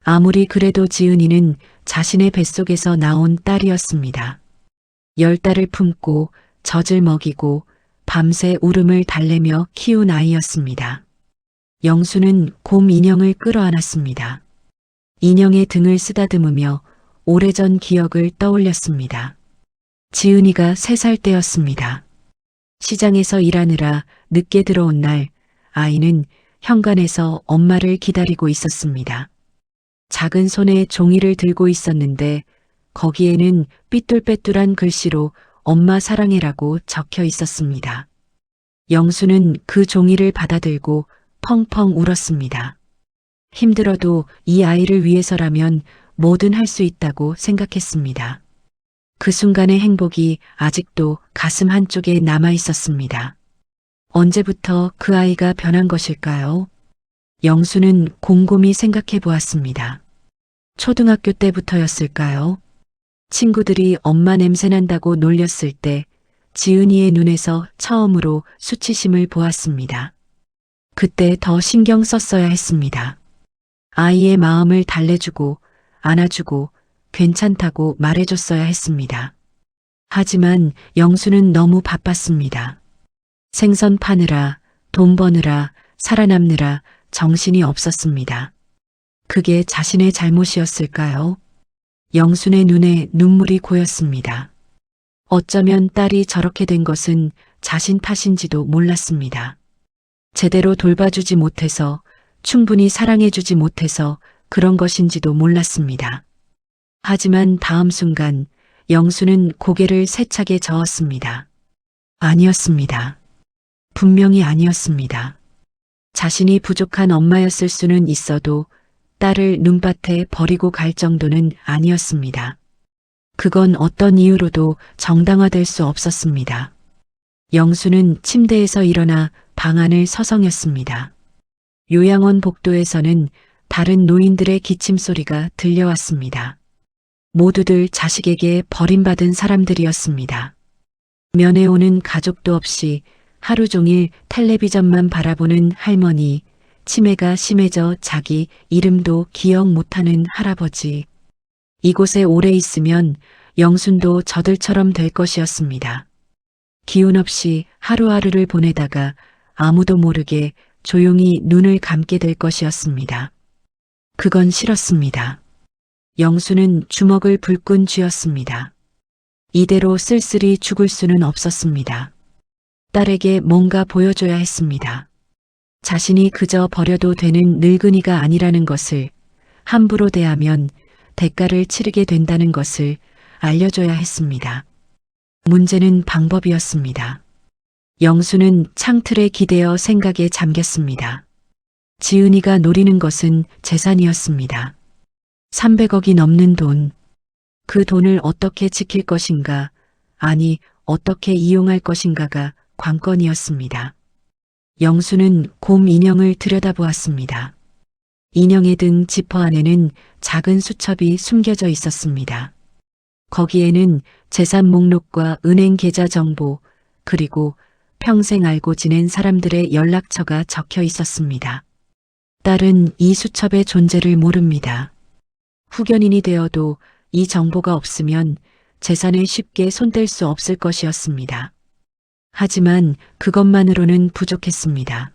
아무리 그래도 지은이는 자신의 뱃속에서 나온 딸이었습니다. 10달을 품고 젖을 먹이고 밤새 울음을 달래며 키운 아이였습니다. 영수는 곰 인형을 끌어안았습니다. 인형의 등을 쓰다듬으며 오래전 기억을 떠올렸습니다. 지은이가 3살 때였습니다. 시장에서 일하느라 늦게 들어온 날 아이는 현관에서 엄마를 기다리고 있었습니다. 작은 손에 종이를 들고 있었는데 거기에는 삐뚤빼뚤한 글씨로 엄마 사랑해라고 적혀 있었습니다. 영수는 그 종이를 받아들고 펑펑 울었습니다. 힘들어도 이 아이를 위해서라면 뭐든 할 수 있다고 생각했습니다. 그 순간의 행복이 아직도 가슴 한쪽에 남아 있었습니다. 언제부터 그 아이가 변한 것일까요? 영수는 곰곰이 생각해 보았습니다. 초등학교 때부터였을까요? 친구들이 엄마 냄새난다고 놀렸을 때 지은이의 눈에서 처음으로 수치심을 보았습니다. 그때 더 신경 썼어야 했습니다. 아이의 마음을 달래주고 안아주고 괜찮다고 말해줬어야 했습니다. 하지만 영수는 너무 바빴습니다. 생선 파느라, 돈 버느라, 살아남느라 정신이 없었습니다. 그게 자신의 잘못이었을까요? 영순의 눈에 눈물이 고였습니다. 어쩌면 딸이 저렇게 된 것은 자신 탓인지도 몰랐습니다. 제대로 돌봐주지 못해서, 충분히 사랑해주지 못해서 그런 것인지도 몰랐습니다. 하지만 다음 순간 영수는 고개를 세차게 저었습니다. 아니었습니다. 분명히 아니었습니다. 자신이 부족한 엄마였을 수는 있어도 딸을 눈밭에 버리고 갈 정도는 아니었습니다. 그건 어떤 이유로도 정당화될 수 없었습니다. 영수는 침대에서 일어나 방 안을 서성였습니다. 요양원 복도에서는 다른 노인들의 기침 소리가 들려왔습니다. 모두들 자식에게 버림받은 사람들이었습니다. 면회 오는 가족도 없이 하루 종일 텔레비전만 바라보는 할머니, 치매가 심해져 자기 이름도 기억 못하는 할아버지. 이곳에 오래 있으면 영순도 저들처럼 될 것이었습니다. 기운 없이 하루하루를 보내다가 아무도 모르게 조용히 눈을 감게 될 것이었습니다. 그건 싫었습니다. 영수는 주먹을 불끈 쥐었습니다. 이대로 쓸쓸히 죽을 수는 없었습니다. 딸에게 뭔가 보여줘야 했습니다. 자신이 그저 버려도 되는 늙은이가 아니라는 것을, 함부로 대하면 대가를 치르게 된다는 것을 알려줘야 했습니다. 문제는 방법이었습니다. 영수는 창틀에 기대어 생각에 잠겼습니다. 지은이가 노리는 것은 재산이었습니다. 300억이 넘는 돈. 그 돈을 어떻게 지킬 것인가, 아니, 어떻게 이용할 것인가가 관건이었습니다. 영수는 곰 인형을 들여다보았습니다. 인형의 등 지퍼 안에는 작은 수첩이 숨겨져 있었습니다. 거기에는 재산 목록과 은행 계좌 정보, 그리고 평생 알고 지낸 사람들의 연락처가 적혀 있었습니다. 딸은 이 수첩의 존재를 모릅니다. 후견인이 되어도 이 정보가 없으면 재산에 쉽게 손댈 수 없을 것이었습니다. 하지만 그것만으로는 부족했습니다.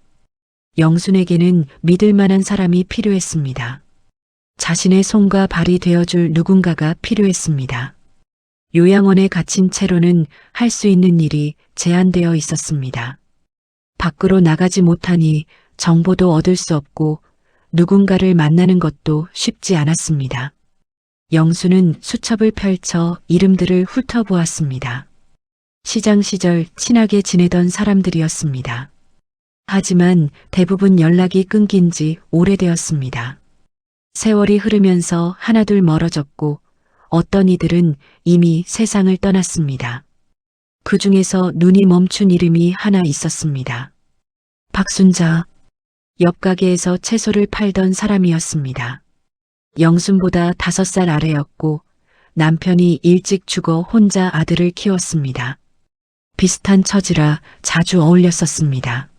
영순에게는 믿을 만한 사람이 필요했습니다. 자신의 손과 발이 되어줄 누군가가 필요했습니다. 요양원에 갇힌 채로는 할 수 있는 일이 제한되어 있었습니다. 밖으로 나가지 못하니 정보도 얻을 수 없고 누군가를 만나는 것도 쉽지 않았습니다. 영수는 수첩을 펼쳐 이름들을 훑어보았습니다. 시장 시절 친하게 지내던 사람들이었습니다. 하지만 대부분 연락이 끊긴 지 오래되었습니다. 세월이 흐르면서 하나둘 멀어졌고 어떤 이들은 이미 세상을 떠났습니다. 그 중에서 눈이 멈춘 이름이 하나 있었습니다. 박순자. 옆 가게에서 채소를 팔던 사람이었습니다. 영순보다 5살 아래였고 남편이 일찍 죽어 혼자 아들을 키웠습니다. 비슷한 처지라 자주 어울렸었습니다.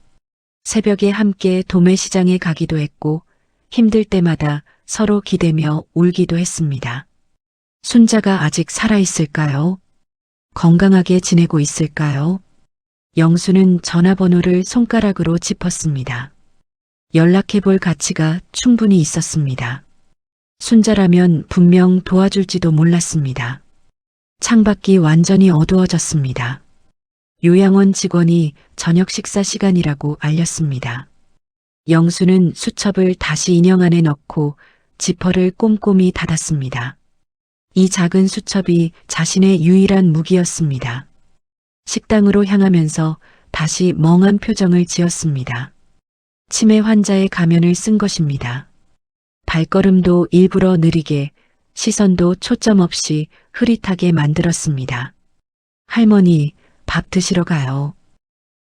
새벽에 함께 도매시장에 가기도 했고 힘들 때마다 서로 기대며 울기도 했습니다. 순자가 아직 살아있을까요? 건강하게 지내고 있을까요? 영수는 전화번호를 손가락으로 짚었습니다. 연락해볼 가치가 충분히 있었습니다. 순자라면 분명 도와줄지도 몰랐습니다. 창밖이 완전히 어두워졌습니다. 요양원 직원이 저녁 식사 시간이라고 알렸습니다. 영수는 수첩을 다시 인형 안에 넣고 지퍼를 꼼꼼히 닫았습니다. 이 작은 수첩이 자신의 유일한 무기였습니다. 식당으로 향하면서 다시 멍한 표정을 지었습니다. 치매 환자의 가면을 쓴 것입니다. 발걸음도 일부러 느리게, 시선도 초점 없이 흐릿하게 만들었습니다. 할머니, 밥 드시러 가요.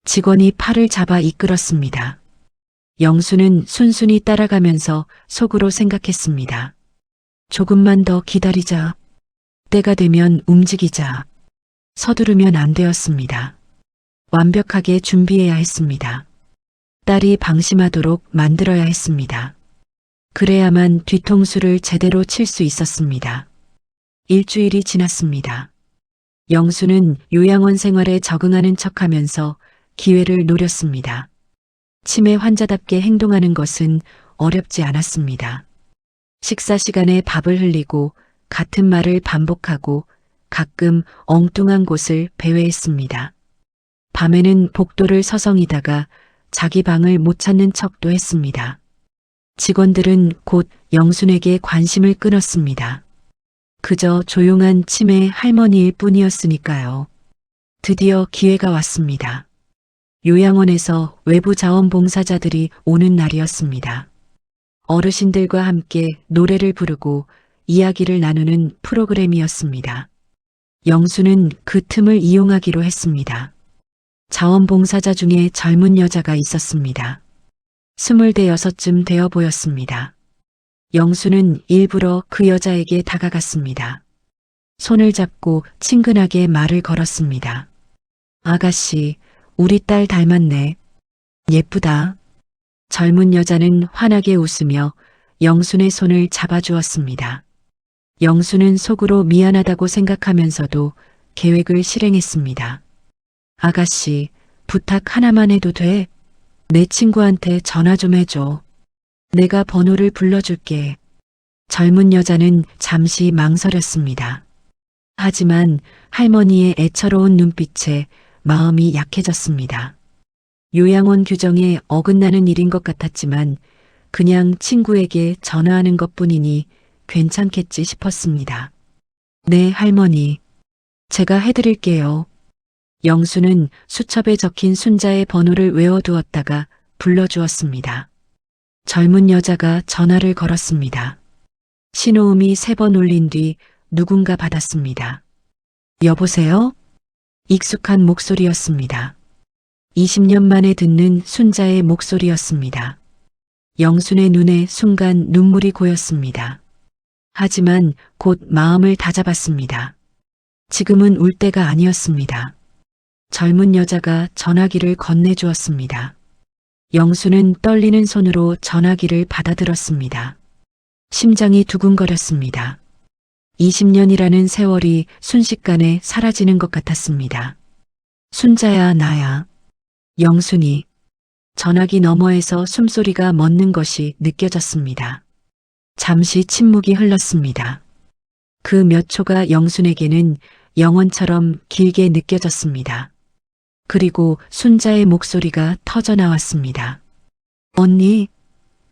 직원이 팔을 잡아 이끌었습니다. 영수는 순순히 따라가면서 속으로 생각했습니다. 조금만 더 기다리자. 때가 되면 움직이자. 서두르면 안 되었습니다. 완벽하게 준비해야 했습니다. 딸이 방심하도록 만들어야 했습니다. 그래야만 뒤통수를 제대로 칠 수 있었습니다. 일주일이 지났습니다. 영수는 요양원 생활에 적응하는 척하면서 기회를 노렸습니다. 치매 환자답게 행동하는 것은 어렵지 않았습니다. 식사 시간에 밥을 흘리고 같은 말을 반복하고 가끔 엉뚱한 곳을 배회했습니다. 밤에는 복도를 서성이다가 자기 방을 못 찾는 척도 했습니다. 직원들은 곧 영순에게 관심을 끊었습니다. 그저 조용한 치매 할머니일 뿐이었으니까요. 드디어 기회가 왔습니다. 요양원에서 외부 자원봉사자들이 오는 날이었습니다. 어르신들과 함께 노래를 부르고 이야기를 나누는 프로그램이었습니다. 영수는 그 틈을 이용하기로 했습니다. 자원봉사자 중에 젊은 여자가 있었습니다. 26쯤 되어 보였습니다. 영수는 일부러 그 여자에게 다가갔습니다. 손을 잡고 친근하게 말을 걸었습니다. 아가씨, 우리 딸 닮았네. 예쁘다. 젊은 여자는 환하게 웃으며 영순의 손을 잡아주었습니다. 영수는 속으로 미안하다고 생각하면서도 계획을 실행했습니다. 아가씨, 부탁 하나만 해도 돼? 내 친구한테 전화 좀 해줘. 내가 번호를 불러줄게. 젊은 여자는 잠시 망설였습니다. 하지만 할머니의 애처로운 눈빛에 마음이 약해졌습니다. 요양원 규정에 어긋나는 일인 것 같았지만 그냥 친구에게 전화하는 것뿐이니 괜찮겠지 싶었습니다. 네, 할머니. 제가 해드릴게요. 영수는 수첩에 적힌 순자의 번호를 외워두었다가 불러주었습니다. 젊은 여자가 전화를 걸었습니다. 신호음이 3번 울린 뒤 누군가 받았습니다. 여보세요? 익숙한 목소리였습니다. 20년 만에 듣는 순자의 목소리였습니다. 영순의 눈에 순간 눈물이 고였습니다. 하지만 곧 마음을 다잡았습니다. 지금은 울 때가 아니었습니다. 젊은 여자가 전화기를 건네주었습니다. 영수는 떨리는 손으로 전화기를 받아들었습니다. 심장이 두근거렸습니다. 20년이라는 세월이 순식간에 사라지는 것 같았습니다. 순자야, 나야. 영순이. 전화기 너머에서 숨소리가 멎는 것이 느껴졌습니다. 잠시 침묵이 흘렀습니다. 그 몇 초가 영순에게는 영원처럼 길게 느껴졌습니다. 그리고 순자의 목소리가 터져 나왔습니다. 언니,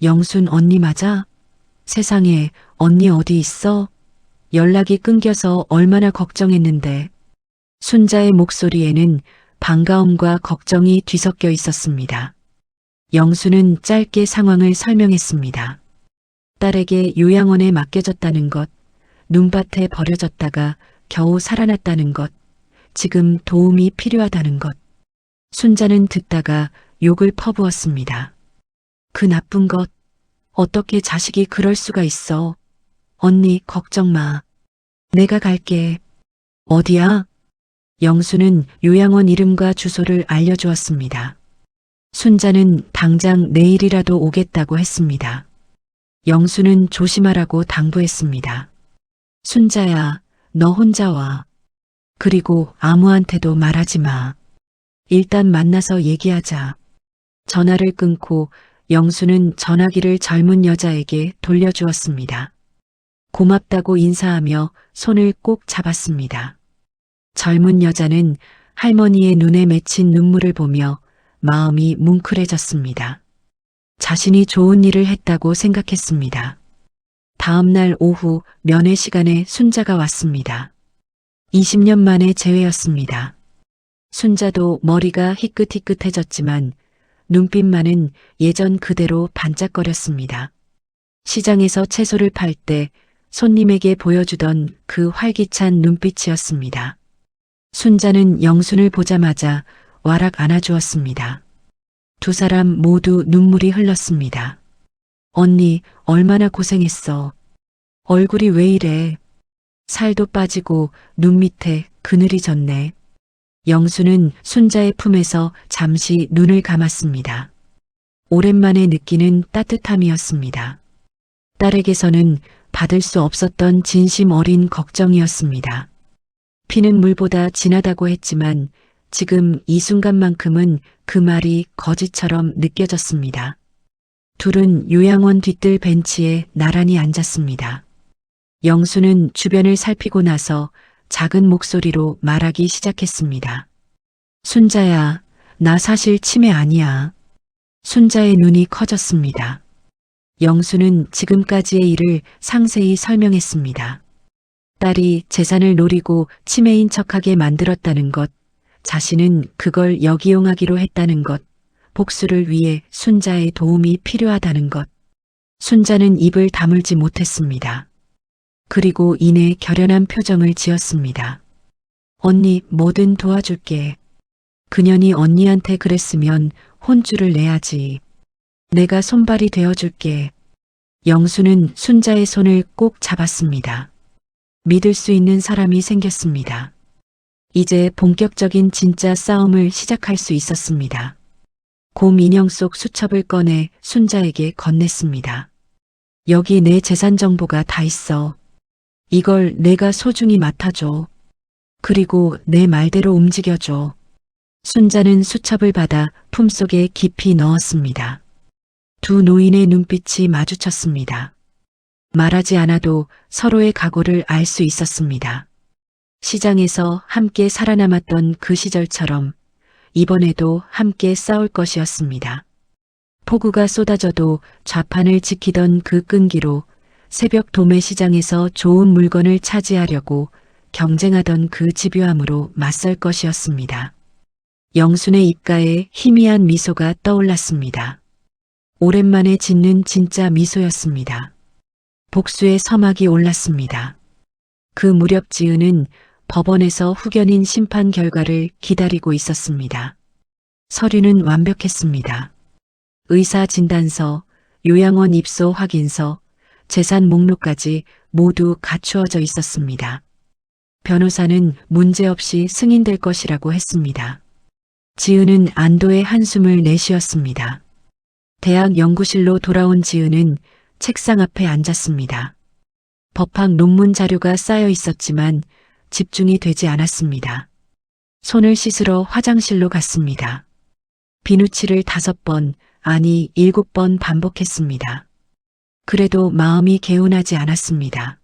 영순 언니 맞아? 세상에, 언니 어디 있어? 연락이 끊겨서 얼마나 걱정했는데. 순자의 목소리에는 반가움과 걱정이 뒤섞여 있었습니다. 영수는 짧게 상황을 설명했습니다. 딸에게 요양원에 맡겨졌다는 것, 눈밭에 버려졌다가 겨우 살아났다는 것, 지금 도움이 필요하다는 것. 순자는 듣다가 욕을 퍼부었습니다. 그 나쁜 것, 어떻게 자식이 그럴 수가 있어. 언니 걱정 마. 내가 갈게. 어디야? 영수는 요양원 이름과 주소를 알려주었습니다. 순자는 당장 내일이라도 오겠다고 했습니다. 영수는 조심하라고 당부했습니다. 순자야, 너 혼자 와. 그리고 아무한테도 말하지 마. 일단 만나서 얘기하자. 전화를 끊고 영수는 전화기를 젊은 여자에게 돌려주었습니다. 고맙다고 인사하며 손을 꼭 잡았습니다. 젊은 여자는 할머니의 눈에 맺힌 눈물을 보며 마음이 뭉클해졌습니다. 자신이 좋은 일을 했다고 생각했습니다. 다음 날 오후 면회 시간에 순자가 왔습니다. 20년 만에 재회였습니다. 순자도 머리가 희끗희끗해졌지만 눈빛만은 예전 그대로 반짝거렸습니다. 시장에서 채소를 팔 때 손님에게 보여주던 그 활기찬 눈빛이었습니다. 순자는 영순을 보자마자 와락 안아주었습니다. 두 사람 모두 눈물이 흘렀습니다. 언니, 얼마나 고생했어. 얼굴이 왜 이래. 살도 빠지고 눈 밑에 그늘이 졌네. 영수는 순자의 품에서 잠시 눈을 감았습니다. 오랜만에 느끼는 따뜻함이었습니다. 딸에게서는 받을 수 없었던 진심 어린 걱정이었습니다. 피는 물보다 진하다고 했지만 지금 이 순간만큼은 그 말이 거짓처럼 느껴졌습니다. 둘은 요양원 뒤뜰 벤치에 나란히 앉았습니다. 영수는 주변을 살피고 나서 작은 목소리로 말하기 시작했습니다. 순자야, 나 사실 치매 아니야. 순자의 눈이 커졌습니다. 영수는 지금까지의 일을 상세히 설명했습니다. 딸이 재산을 노리고 치매인 척하게 만들었다는 것, 자신은 그걸 역이용하기로 했다는 것, 복수를 위해 순자의 도움이 필요하다는 것. 순자는 입을 다물지 못했습니다. 그리고 이내 결연한 표정을 지었습니다. 언니, 뭐든 도와줄게. 그년이 언니한테 그랬으면 혼쭐을 내야지. 내가 손발이 되어줄게. 영수는 순자의 손을 꼭 잡았습니다. 믿을 수 있는 사람이 생겼습니다. 이제 본격적인 진짜 싸움을 시작할 수 있었습니다. 곰 인형 속 수첩을 꺼내 순자에게 건넸습니다. 여기 내 재산 정보가 다 있어. 이걸 내가 소중히 맡아줘. 그리고 내 말대로 움직여줘. 순자는 수첩을 받아 품속에 깊이 넣었습니다. 두 노인의 눈빛이 마주쳤습니다. 말하지 않아도 서로의 각오를 알 수 있었습니다. 시장에서 함께 살아남았던 그 시절처럼 이번에도 함께 싸울 것이었습니다. 폭우가 쏟아져도 좌판을 지키던 그 끈기로 새벽 도매시장에서 좋은 물건을 차지하려고 경쟁하던 그 집요함으로 맞설 것이었습니다. 영순의 입가에 희미한 미소가 떠올랐습니다. 오랜만에 짓는 진짜 미소였습니다. 복수의 서막이 올랐습니다. 그 무렵 지은은 법원에서 후견인 심판 결과를 기다리고 있었습니다. 서류는 완벽했습니다. 의사 진단서, 요양원 입소 확인서, 재산 목록까지 모두 갖추어져 있었습니다. 변호사는 문제없이 승인될 것이라고 했습니다. 지은은 안도의 한숨을 내쉬었습니다. 대학 연구실로 돌아온 지은은 책상 앞에 앉았습니다. 법학 논문 자료가 쌓여 있었지만 집중이 되지 않았습니다. 손을 씻으러 화장실로 갔습니다. 비누칠을 5번, 아니 7번 반복했습니다. 그래도 마음이 개운하지 않았습니다.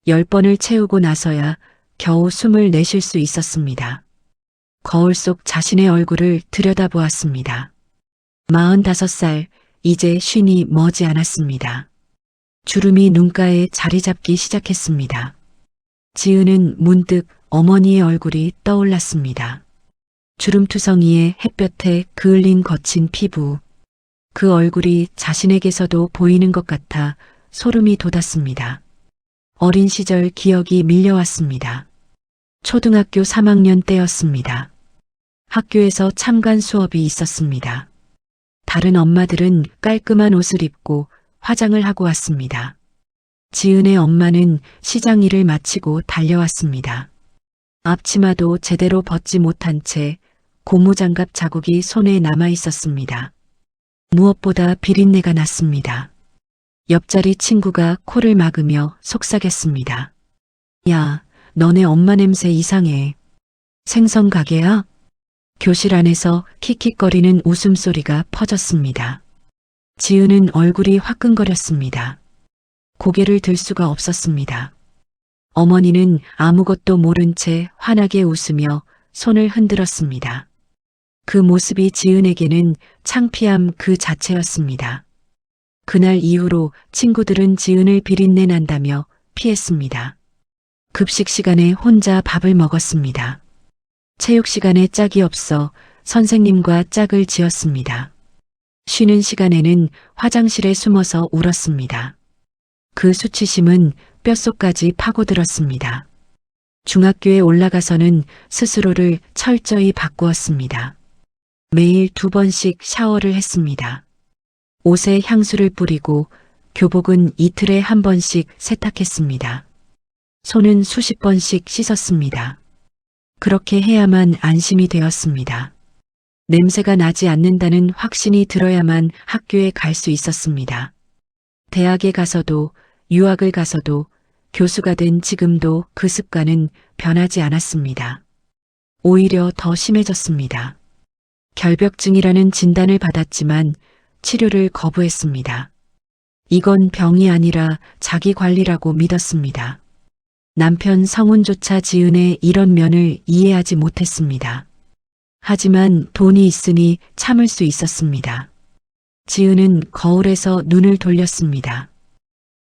10번을 채우고 나서야 겨우 숨을 내쉴 수 있었습니다. 거울 속 자신의 얼굴을 들여다보았습니다. 45살, 이제 쉰이 머지 않았습니다. 주름이 눈가에 자리 잡기 시작했습니다. 지은은 문득 어머니의 얼굴이 떠올랐습니다. 주름투성이에 햇볕에 그을린 거친 피부, 그 얼굴이 자신에게서도 보이는 것 같아 소름이 돋았습니다. 어린 시절 기억이 밀려왔습니다. 초등학교 3학년 때였습니다. 학교에서 참관 수업이 있었습니다. 다른 엄마들은 깔끔한 옷을 입고 화장을 하고 왔습니다. 지은의 엄마는 시장 일을 마치고 달려왔습니다. 앞치마도 제대로 벗지 못한 채 고무장갑 자국이 손에 남아 있었습니다. 무엇보다 비린내가 났습니다. 옆자리 친구가 코를 막으며 속삭였습니다. 야, 너네 엄마 냄새 이상해. 생선 가게야? 교실 안에서 킥킥거리는 웃음소리가 퍼졌습니다. 지은은 얼굴이 화끈거렸습니다. 고개를 들 수가 없었습니다. 어머니는 아무것도 모른 채 환하게 웃으며 손을 흔들었습니다. 그 모습이 지은에게는 창피함 그 자체였습니다. 그날 이후로 친구들은 지은을 비린내 난다며 피했습니다. 급식 시간에 혼자 밥을 먹었습니다. 체육 시간에 짝이 없어 선생님과 짝을 지었습니다. 쉬는 시간에는 화장실에 숨어서 울었습니다. 그 수치심은 뼛속까지 파고들었습니다. 중학교에 올라가서는 스스로를 철저히 바꾸었습니다. 매일 2번씩 샤워를 했습니다. 옷에 향수를 뿌리고 교복은 이틀에 1번씩 세탁했습니다. 손은 수십 번씩 씻었습니다. 그렇게 해야만 안심이 되었습니다. 냄새가 나지 않는다는 확신이 들어야만 학교에 갈 수 있었습니다. 대학에 가서도 유학을 가서도 교수가 된 지금도 그 습관은 변하지 않았습니다. 오히려 더 심해졌습니다. 결벽증이라는 진단을 받았지만 치료를 거부했습니다. 이건 병이 아니라 자기 관리라고 믿었습니다. 남편 성훈조차 지은의 이런 면을 이해하지 못했습니다. 하지만 돈이 있으니 참을 수 있었습니다. 지은은 거울에서 눈을 돌렸습니다.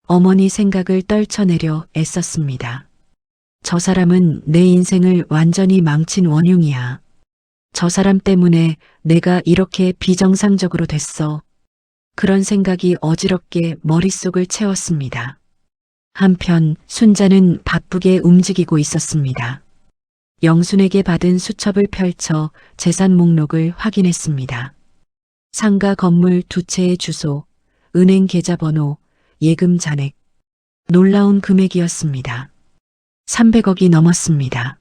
어머니 생각을 떨쳐내려 애썼습니다. 저 사람은 내 인생을 완전히 망친 원흉이야. 저 사람 때문에 내가 이렇게 비정상적으로 됐어. 그런 생각이 어지럽게 머릿속을 채웠습니다. 한편 순자는 바쁘게 움직이고 있었습니다. 영순에게 받은 수첩을 펼쳐 재산 목록을 확인했습니다. 상가 건물 2채의 주소, 은행 계좌번호, 예금 잔액. 놀라운 금액이었습니다. 300억이 넘었습니다.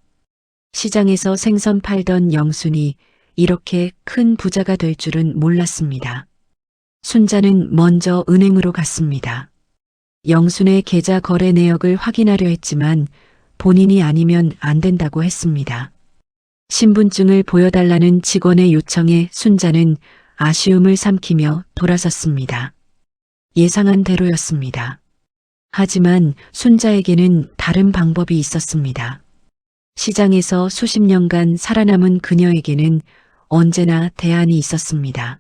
시장에서 생선 팔던 영순이 이렇게 큰 부자가 될 줄은 몰랐습니다. 순자는 먼저 은행으로 갔습니다. 영순의 계좌 거래 내역을 확인하려 했지만 본인이 아니면 안 된다고 했습니다. 신분증을 보여달라는 직원의 요청에 순자는 아쉬움을 삼키며 돌아섰습니다. 예상한 대로였습니다. 하지만 순자에게는 다른 방법이 있었습니다. 시장에서 수십 년간 살아남은 그녀에게는 언제나 대안이 있었습니다.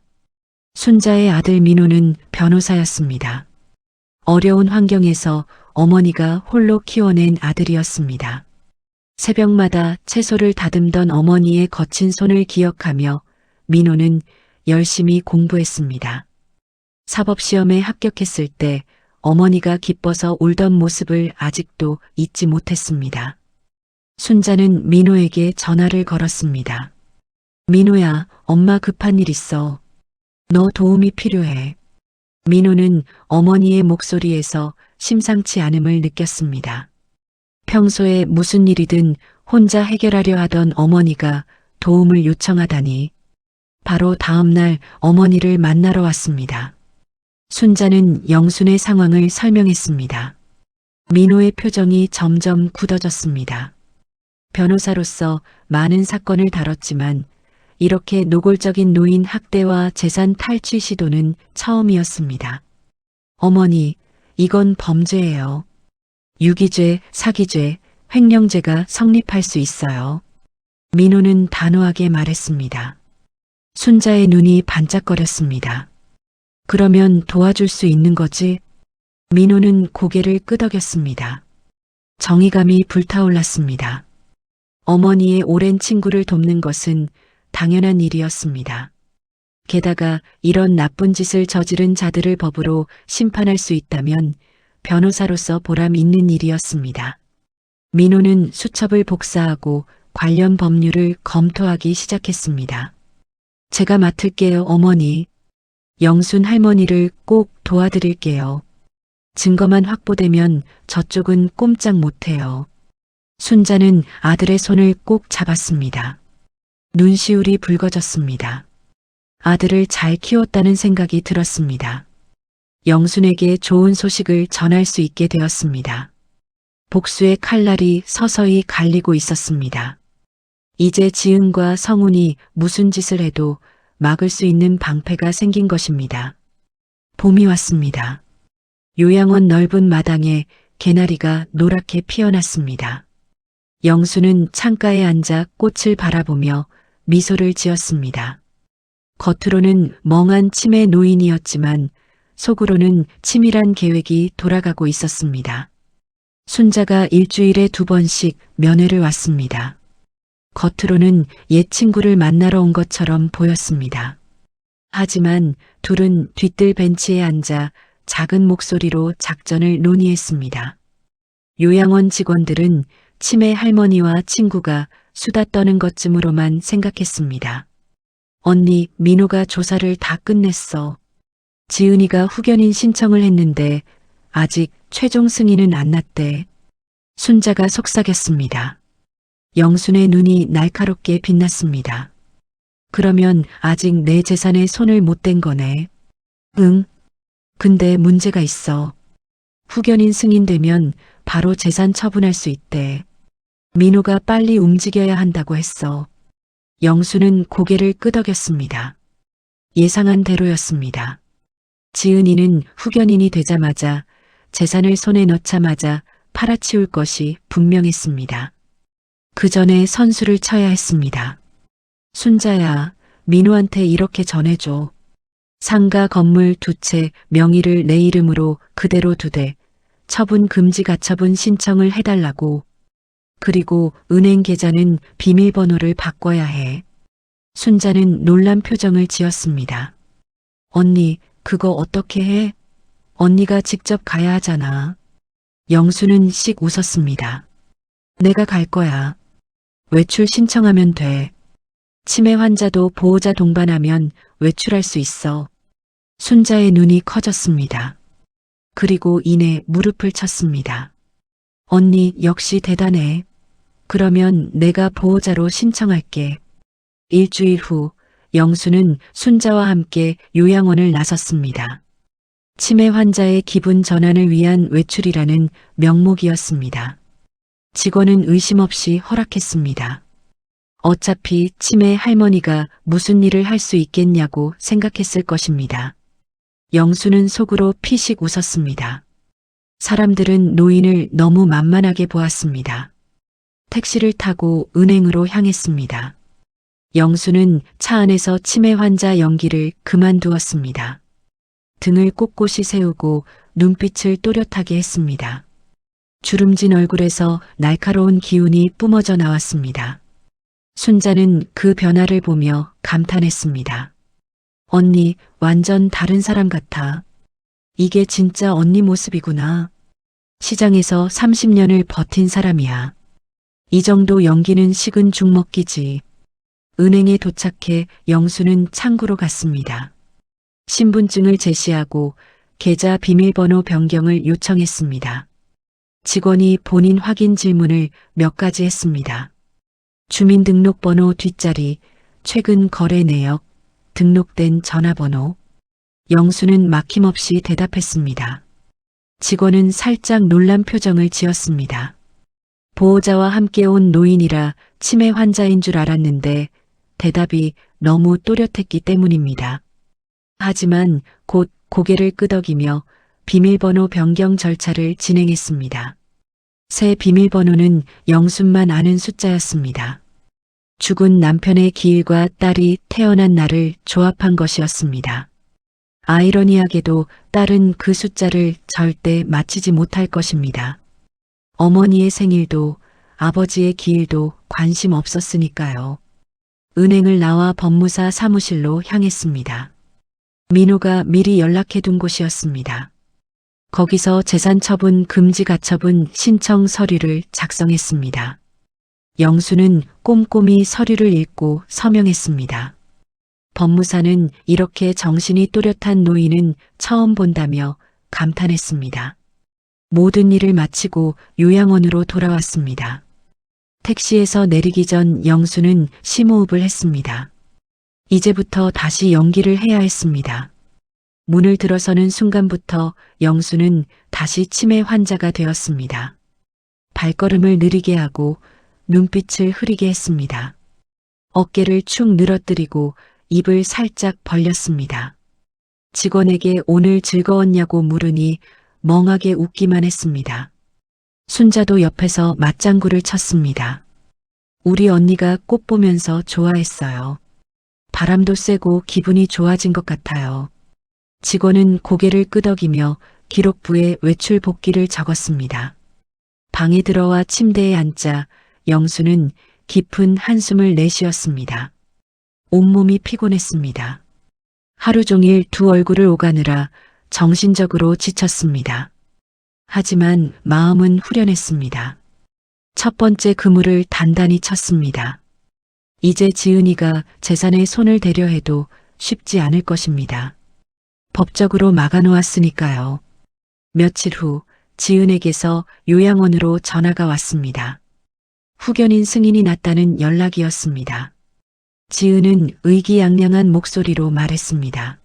순자의 아들 민호는 변호사였습니다. 어려운 환경에서 어머니가 홀로 키워낸 아들이었습니다. 새벽마다 채소를 다듬던 어머니의 거친 손을 기억하며 민호는 열심히 공부했습니다. 사법시험에 합격했을 때 어머니가 기뻐서 울던 모습을 아직도 잊지 못했습니다. 순자는 민호에게 전화를 걸었습니다. 민호야, 엄마 급한 일 있어. 너 도움이 필요해. 민호는 어머니의 목소리에서 심상치 않음을 느꼈습니다. 평소에 무슨 일이든 혼자 해결하려 하던 어머니가 도움을 요청하다니. 바로 다음 날 어머니를 만나러 왔습니다. 순자는 영순의 상황을 설명했습니다. 민호의 표정이 점점 굳어졌습니다. 변호사로서 많은 사건을 다뤘지만 이렇게 노골적인 노인 학대와 재산 탈취 시도는 처음이었습니다. 어머니, 이건 범죄예요. 유기죄, 사기죄, 횡령죄가 성립할 수 있어요. 민호는 단호하게 말했습니다. 순자의 눈이 반짝거렸습니다. 그러면 도와줄 수 있는 거지? 민호는 고개를 끄덕였습니다. 정의감이 불타올랐습니다. 어머니의 오랜 친구를 돕는 것은 당연한 일이었습니다. 게다가 이런 나쁜 짓을 저지른 자들을 법으로 심판할 수 있다면 변호사로서 보람 있는 일이었습니다. 민호는 수첩을 복사하고 관련 법률을 검토하기 시작했습니다. 제가 맡을게요, 어머니. 영순 할머니를 꼭 도와드릴게요. 증거만 확보되면 저쪽은 꼼짝 못해요. 순자는 아들의 손을 꼭 잡았습니다. 눈시울이 붉어졌습니다. 아들을 잘 키웠다는 생각이 들었습니다. 영순에게 좋은 소식을 전할 수 있게 되었습니다. 복수의 칼날이 서서히 갈리고 있었습니다. 이제 지은과 성훈이 무슨 짓을 해도 막을 수 있는 방패가 생긴 것입니다. 봄이 왔습니다. 요양원 넓은 마당에 개나리가 노랗게 피어났습니다. 영수는 창가에 앉아 꽃을 바라보며 미소를 지었습니다. 겉으로는 멍한 치매 노인이었지만 속으로는 치밀한 계획이 돌아가고 있었습니다. 순자가 일주일에 2번씩 면회를 왔습니다. 겉으로는 옛 친구를 만나러 온 것처럼 보였습니다. 하지만 둘은 뒤뜰 벤치에 앉아 작은 목소리로 작전을 논의했습니다. 요양원 직원들은 치매 할머니와 친구가 수다 떠는 것쯤으로만 생각했습니다. 언니, 민호가 조사를 다 끝냈어. 지은이가 후견인 신청을 했는데 아직 최종 승인은 안 났대. 순자가 속삭였습니다. 영순의 눈이 날카롭게 빛났습니다. 그러면 아직 내 재산에 손을 못 댄 거네. 응. 근데 문제가 있어. 후견인 승인되면 바로 재산 처분할 수 있대. 민호가 빨리 움직여야 한다고 했어. 영수는 고개를 끄덕였습니다. 예상한 대로였습니다. 지은이는 후견인이 되자마자 재산을 손에 넣자마자 팔아치울 것이 분명했습니다. 그 전에 선수를 쳐야 했습니다. 순자야, 민호한테 이렇게 전해줘. 상가 건물 2채 명의를 내 이름으로 그대로 두되 처분 금지 가처분 신청을 해달라고. 그리고 은행 계좌는 비밀번호를 바꿔야 해. 순자는 놀란 표정을 지었습니다. 언니, 그거 어떻게 해? 언니가 직접 가야 하잖아. 영수는 씩 웃었습니다. 내가 갈 거야. 외출 신청하면 돼. 치매 환자도 보호자 동반하면 외출할 수 있어. 순자의 눈이 커졌습니다. 그리고 이내 무릎을 쳤습니다. 언니 역시 대단해. 그러면 내가 보호자로 신청할게. 일주일 후 영수는 순자와 함께 요양원을 나섰습니다. 치매 환자의 기분 전환을 위한 외출이라는 명목이었습니다. 직원은 의심 없이 허락했습니다. 어차피 치매 할머니가 무슨 일을 할 수 있겠냐고 생각했을 것입니다. 영수는 속으로 피식 웃었습니다. 사람들은 노인을 너무 만만하게 보았습니다. 택시를 타고 은행으로 향했습니다. 영수는 차 안에서 치매 환자 연기를 그만두었습니다. 등을 꼿꼿이 세우고 눈빛을 또렷하게 했습니다. 주름진 얼굴에서 날카로운 기운이 뿜어져 나왔습니다. 순자는 그 변화를 보며 감탄했습니다. 언니, 완전 다른 사람 같아. 이게 진짜 언니 모습이구나. 시장에서 30년을 버틴 사람이야. 이 정도 연기는 식은 죽 먹기지. 은행에 도착해 영수는 창구로 갔습니다. 신분증을 제시하고 계좌 비밀번호 변경을 요청했습니다. 직원이 본인 확인 질문을 몇 가지 했습니다. 주민등록번호 뒷자리, 최근 거래 내역, 등록된 전화번호. 영수는 막힘없이 대답했습니다. 직원은 살짝 놀란 표정을 지었습니다. 보호자와 함께 온 노인이라 치매 환자인 줄 알았는데 대답이 너무 또렷했기 때문입니다. 하지만 곧 고개를 끄덕이며 비밀번호 변경 절차를 진행했습니다. 새 비밀번호는 영순만 아는 숫자였습니다. 죽은 남편의 기일과 딸이 태어난 날을 조합한 것이었습니다. 아이러니하게도 딸은 그 숫자를 절대 맞히지 못할 것입니다. 어머니의 생일도 아버지의 기일도 관심 없었으니까요. 은행을 나와 법무사 사무실로 향했습니다. 민호가 미리 연락해둔 곳이었습니다. 거기서 재산처분 금지 가처분 신청 서류를 작성했습니다. 영수는 꼼꼼히 서류를 읽고 서명했습니다. 법무사는 이렇게 정신이 또렷한 노인은 처음 본다며 감탄했습니다. 모든 일을 마치고 요양원으로 돌아왔습니다. 택시에서 내리기 전 영수는 심호흡을 했습니다. 이제부터 다시 연기를 해야 했습니다. 문을 들어서는 순간부터 영수는 다시 치매 환자가 되었습니다. 발걸음을 느리게 하고 눈빛을 흐리게 했습니다. 어깨를 축 늘어뜨리고 입을 살짝 벌렸습니다. 직원에게 오늘 즐거웠냐고 물으니 멍하게 웃기만 했습니다. 순자도 옆에서 맞장구를 쳤습니다. 우리 언니가 꽃 보면서 좋아했어요. 바람도 쐬고 기분이 좋아진 것 같아요. 직원은 고개를 끄덕이며 기록부에 외출 복귀를 적었습니다. 방에 들어와 침대에 앉자 영수는 깊은 한숨을 내쉬었습니다. 온몸이 피곤했습니다. 하루 종일 두 얼굴을 오가느라 정신적으로 지쳤습니다. 하지만 마음은 후련했습니다. 첫 번째 그물을 단단히 쳤습니다. 이제 지은이가 재산에 손을 대려 해도 쉽지 않을 것입니다. 법적으로 막아놓았으니까요. 며칠 후 지은에게서 요양원으로 전화가 왔습니다. 후견인 승인이 났다는 연락이었습니다. 지은은 의기양양한 목소리로 말했습니다.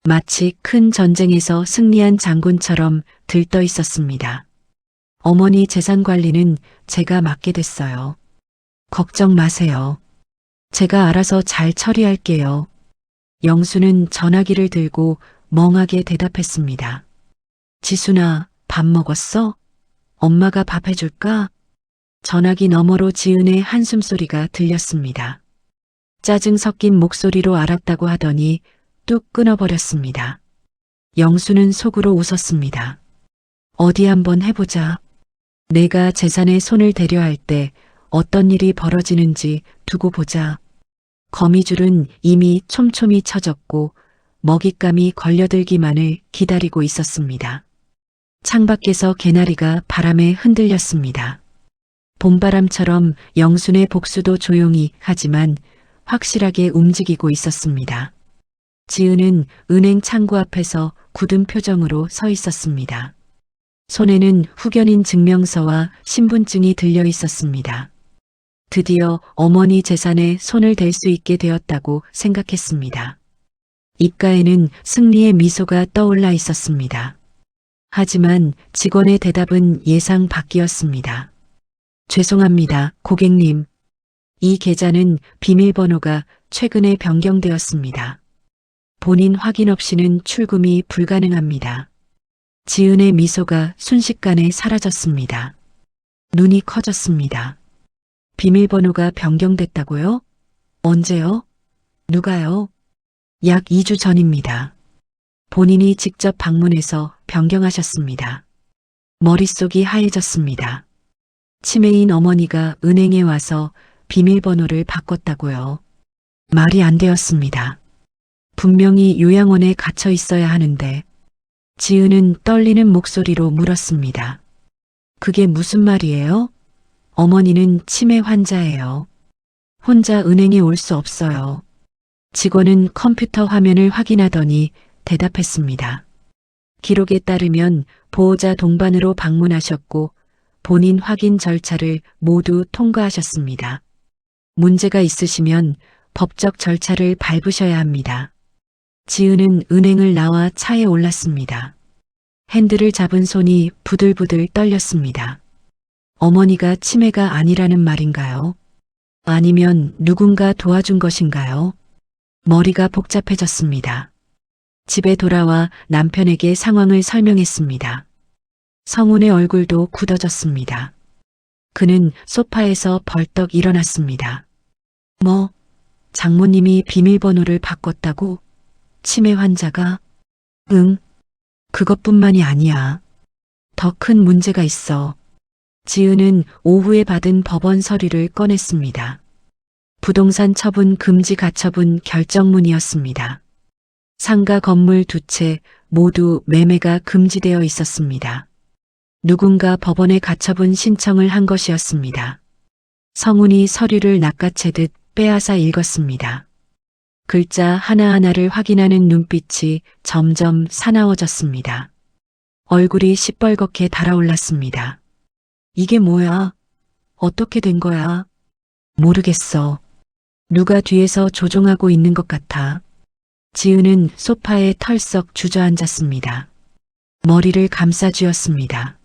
마치 큰 전쟁에서 승리한 장군처럼 들떠 있었습니다. 어머니 재산 관리는 제가 맡게 됐어요. 걱정 마세요. 제가 알아서 잘 처리할게요. 영수는 전화기를 들고 멍하게 대답했습니다. 지순아, 밥 먹었어? 엄마가 밥 해줄까? 전화기 너머로 지은의 한숨소리가 들렸습니다. 짜증 섞인 목소리로 알았다고 하더니 뚝 끊어버렸습니다. 영수는 속으로 웃었습니다. 어디 한번 해보자. 내가 재산에 손을 대려 할 때 어떤 일이 벌어지는지 두고 보자. 거미줄은 이미 촘촘히 쳐졌고 먹잇감이 걸려들기만을 기다리고 있었습니다. 창밖에서 개나리가 바람에 흔들렸습니다. 봄바람처럼 영순의 복수도 조용히 하지만 확실하게 움직이고 있었습니다. 지은은 은행 창구 앞에서 굳은 표정으로 서 있었습니다. 손에는 후견인 증명서와 신분증이 들려 있었습니다. 드디어 어머니 재산에 손을 댈 수 있게 되었다고 생각했습니다. 입가에는 승리의 미소가 떠올라 있었습니다. 하지만 직원의 대답은 예상 밖이었습니다. 죄송합니다, 고객님. 이 계좌는 비밀번호가 최근에 변경되었습니다. 본인 확인 없이는 출금이 불가능합니다. 지은의 미소가 순식간에 사라졌습니다. 눈이 커졌습니다. 비밀번호가 변경됐다고요? 언제요? 누가요? 약 2주 전입니다. 본인이 직접 방문해서 변경하셨습니다. 머릿속이 하얘졌습니다. 치매인 어머니가 은행에 와서 비밀번호를 바꿨다고요. 말이 안 되었습니다. 분명히 요양원에 갇혀 있어야 하는데 지은은 떨리는 목소리로 물었습니다. 그게 무슨 말이에요? 어머니는 치매 환자예요. 혼자 은행에 올 수 없어요. 직원은 컴퓨터 화면을 확인하더니 대답했습니다. 기록에 따르면 보호자 동반으로 방문하셨고 본인 확인 절차를 모두 통과하셨습니다. 문제가 있으시면 법적 절차를 밟으셔야 합니다. 지은은 은행을 나와 차에 올랐습니다. 핸들을 잡은 손이 부들부들 떨렸습니다. 어머니가 치매가 아니라는 말인가요? 아니면 누군가 도와준 것인가요? 머리가 복잡해졌습니다. 집에 돌아와 남편에게 상황을 설명했습니다. 성훈의 얼굴도 굳어졌습니다. 그는 소파에서 벌떡 일어났습니다. 뭐, 장모님이 비밀번호를 바꿨다고? 치매 환자가? 응, 그것뿐만이 아니야. 더 큰 문제가 있어. 지은은 오후에 받은 법원 서류를 꺼냈습니다. 부동산 처분 금지 가처분 결정문이었습니다. 상가 건물 2채 모두 매매가 금지되어 있었습니다. 누군가 법원에 가처분 신청을 한 것이었습니다. 성훈이 서류를 낚아채듯 빼앗아 읽었습니다. 글자 하나하나를 확인하는 눈빛이 점점 사나워졌습니다. 얼굴이 시뻘겋게 달아올랐습니다. 이게 뭐야? 어떻게 된 거야? 모르겠어. 누가 뒤에서 조종하고 있는 것 같아. 지은은 소파에 털썩 주저앉았습니다. 머리를 감싸쥐었습니다.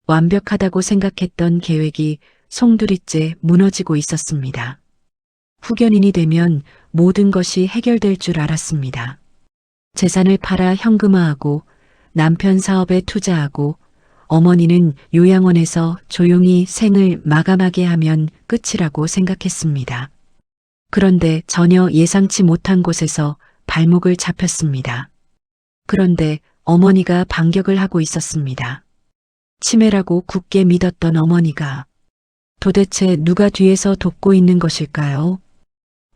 완벽하다고 생각했던 계획이 송두리째 무너지고 있었습니다. 후견인이 되면 모든 것이 해결될 줄 알았습니다. 재산을 팔아 현금화하고 남편 사업에 투자하고 어머니는 요양원에서 조용히 생을 마감하게 하면 끝이라고 생각했습니다. 그런데 전혀 예상치 못한 곳에서 발목을 잡혔습니다. 그런데 어머니가 반격을 하고 있었습니다. 치매라고 굳게 믿었던 어머니가 도대체 누가 뒤에서 돕고 있는 것일까요?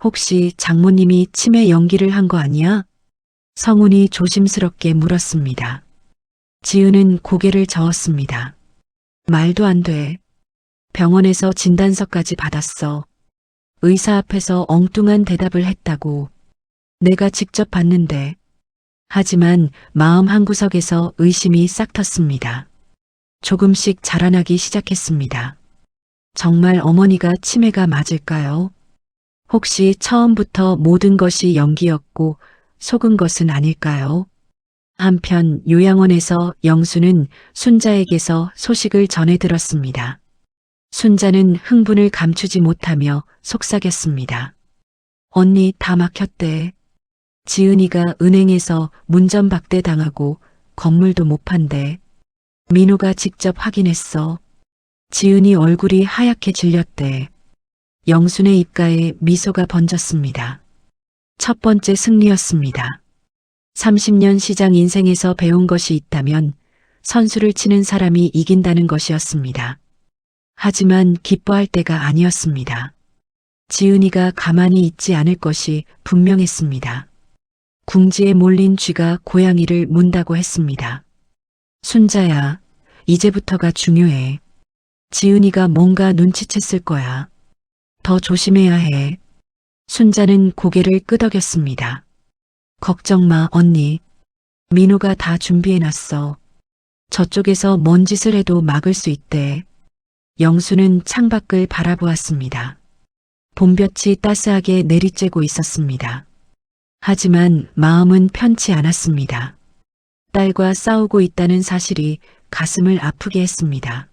혹시 장모님이 치매 연기를 한 거 아니야? 성훈이 조심스럽게 물었습니다. 지은은 고개를 저었습니다. 말도 안 돼. 병원에서 진단서까지 받았어. 의사 앞에서 엉뚱한 대답을 했다고. 내가 직접 봤는데. 하지만 마음 한구석에서 의심이 싹 텄습니다. 조금씩 자라나기 시작했습니다. 정말 어머니가 치매가 맞을까요? 혹시 처음부터 모든 것이 연기였고 속은 것은 아닐까요? 한편 요양원에서 영수는 순자에게서 소식을 전해 들었습니다. 순자는 흥분을 감추지 못하며 속삭였습니다. 언니 다 막혔대. 지은이가 은행에서 문전박대 당하고 건물도 못 판대. 민호가 직접 확인했어. 지은이 얼굴이 하얗게 질렸대. 영순의 입가에 미소가 번졌습니다. 첫 번째 승리였습니다. 30년 시장 인생에서 배운 것이 있다면 선수를 치는 사람이 이긴다는 것이었습니다. 하지만 기뻐할 때가 아니었습니다. 지은이가 가만히 있지 않을 것이 분명했습니다. 궁지에 몰린 쥐가 고양이를 문다고 했습니다. 순자야, 이제부터가 중요해. 지은이가 뭔가 눈치챘을 거야. 더 조심해야 해. 순자는 고개를 끄덕였습니다. 걱정 마, 언니. 민호가 다 준비해놨어. 저쪽에서 뭔 짓을 해도 막을 수 있대. 영수는 창밖을 바라보았습니다. 봄볕이 따스하게 내리쬐고 있었습니다. 하지만 마음은 편치 않았습니다. 딸과 싸우고 있다는 사실이 가슴을 아프게 했습니다.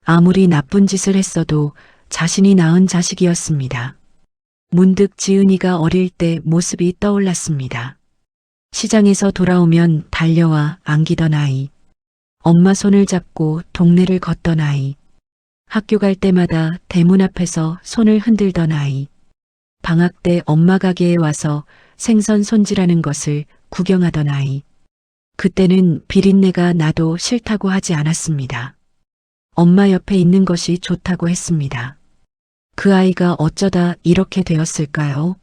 아무리 나쁜 짓을 했어도 자신이 낳은 자식이었습니다. 문득 지은이가 어릴 때 모습이 떠올랐습니다. 시장에서 돌아오면 달려와 안기던 아이. 엄마 손을 잡고 동네를 걷던 아이. 학교 갈 때마다 대문 앞에서 손을 흔들던 아이. 방학 때 엄마 가게에 와서 생선 손질하는 것을 구경하던 아이. 그때는 비린내가 나도 싫다고 하지 않았습니다. 엄마 옆에 있는 것이 좋다고 했습니다. 그 아이가 어쩌다 이렇게 되었을까요?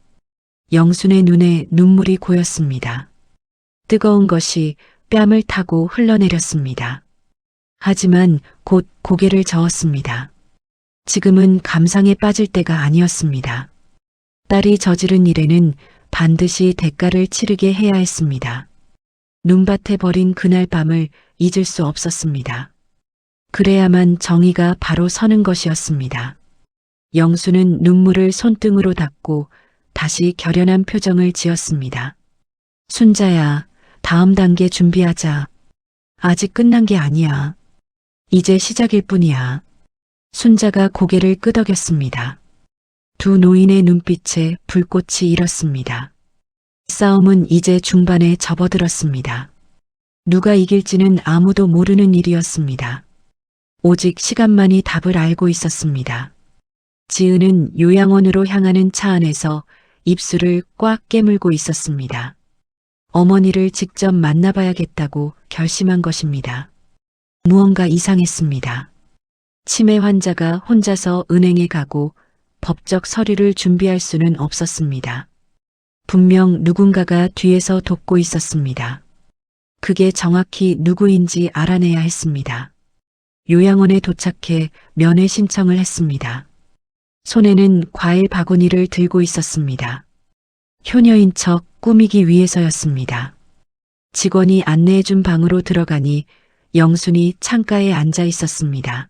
영순의 눈에 눈물이 고였습니다. 뜨거운 것이 뺨을 타고 흘러내렸습니다. 하지만 곧 고개를 저었습니다. 지금은 감상에 빠질 때가 아니었습니다. 딸이 저지른 일에는 반드시 대가를 치르게 해야 했습니다. 눈밭에 버린 그날 밤을 잊을 수 없었습니다. 그래야만 정의가 바로 서는 것이었습니다. 영수는 눈물을 손등으로 닦고 다시 결연한 표정을 지었습니다. 순자야, 다음 단계 준비하자. 아직 끝난 게 아니야. 이제 시작일 뿐이야. 순자가 고개를 끄덕였습니다. 두 노인의 눈빛에 불꽃이 일었습니다. 싸움은 이제 중반에 접어들었습니다. 누가 이길지는 아무도 모르는 일이었습니다. 오직 시간만이 답을 알고 있었습니다. 지은은 요양원으로 향하는 차 안에서 입술을 꽉 깨물고 있었습니다. 어머니를 직접 만나봐야겠다고 결심한 것입니다. 무언가 이상했습니다. 치매 환자가 혼자서 은행에 가고 법적 서류를 준비할 수는 없었습니다. 분명 누군가가 뒤에서 돕고 있었습니다. 그게 정확히 누구인지 알아내야 했습니다. 요양원에 도착해 면회 신청을 했습니다. 손에는 과일 바구니를 들고 있었습니다. 효녀인 척 꾸미기 위해서였습니다. 직원이 안내해준 방으로 들어가니 영순이 창가에 앉아 있었습니다.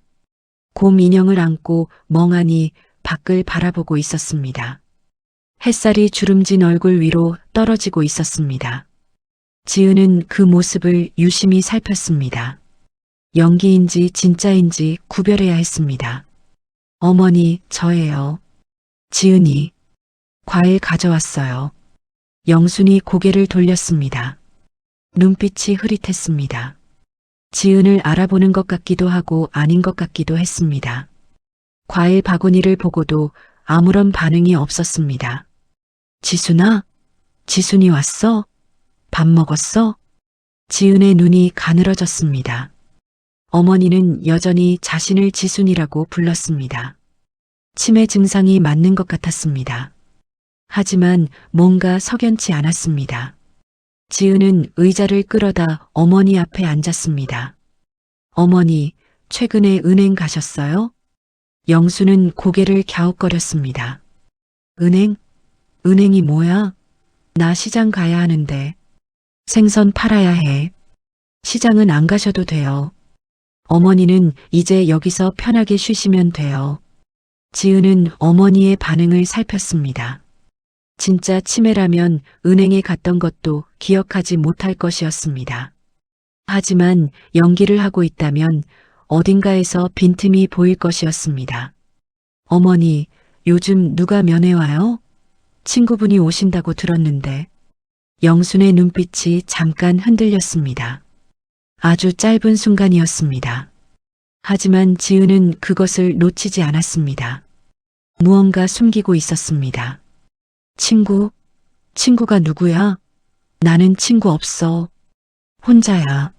곰 인형을 안고 멍하니 밖을 바라보고 있었습니다. 햇살이 주름진 얼굴 위로 떨어지고 있었습니다. 지은은 그 모습을 유심히 살폈습니다. 연기인지 진짜인지 구별해야 했습니다. 어머니, 저예요. 지은이. 과일 가져왔어요. 영순이 고개를 돌렸습니다. 눈빛이 흐릿했습니다. 지은을 알아보는 것 같기도 하고 아닌 것 같기도 했습니다. 과일 바구니를 보고도 아무런 반응이 없었습니다. 지순아? 지순이 왔어? 밥 먹었어? 지은의 눈이 가늘어졌습니다. 어머니는 여전히 자신을 지순이라고 불렀습니다. 치매 증상이 맞는 것 같았습니다. 하지만 뭔가 석연치 않았습니다. 지은은 의자를 끌어다 어머니 앞에 앉았습니다. 어머니, 최근에 은행 가셨어요? 영수는 고개를 갸웃거렸습니다. 은행? 은행이 뭐야? 나 시장 가야 하는데. 생선 팔아야 해. 시장은 안 가셔도 돼요. 어머니는 이제 여기서 편하게 쉬시면 돼요. 지은은 어머니의 반응을 살폈습니다. 진짜 치매라면 은행에 갔던 것도 기억하지 못할 것이었습니다. 하지만 연기를 하고 있다면 어딘가에서 빈틈이 보일 것이었습니다. 어머니, 요즘 누가 면회 와요? 친구분이 오신다고 들었는데. 영순의 눈빛이 잠깐 흔들렸습니다. 아주 짧은 순간이었습니다. 하지만 지은은 그것을 놓치지 않았습니다. 무언가 숨기고 있었습니다. 친구? 친구가 누구야? 나는 친구 없어. 혼자야.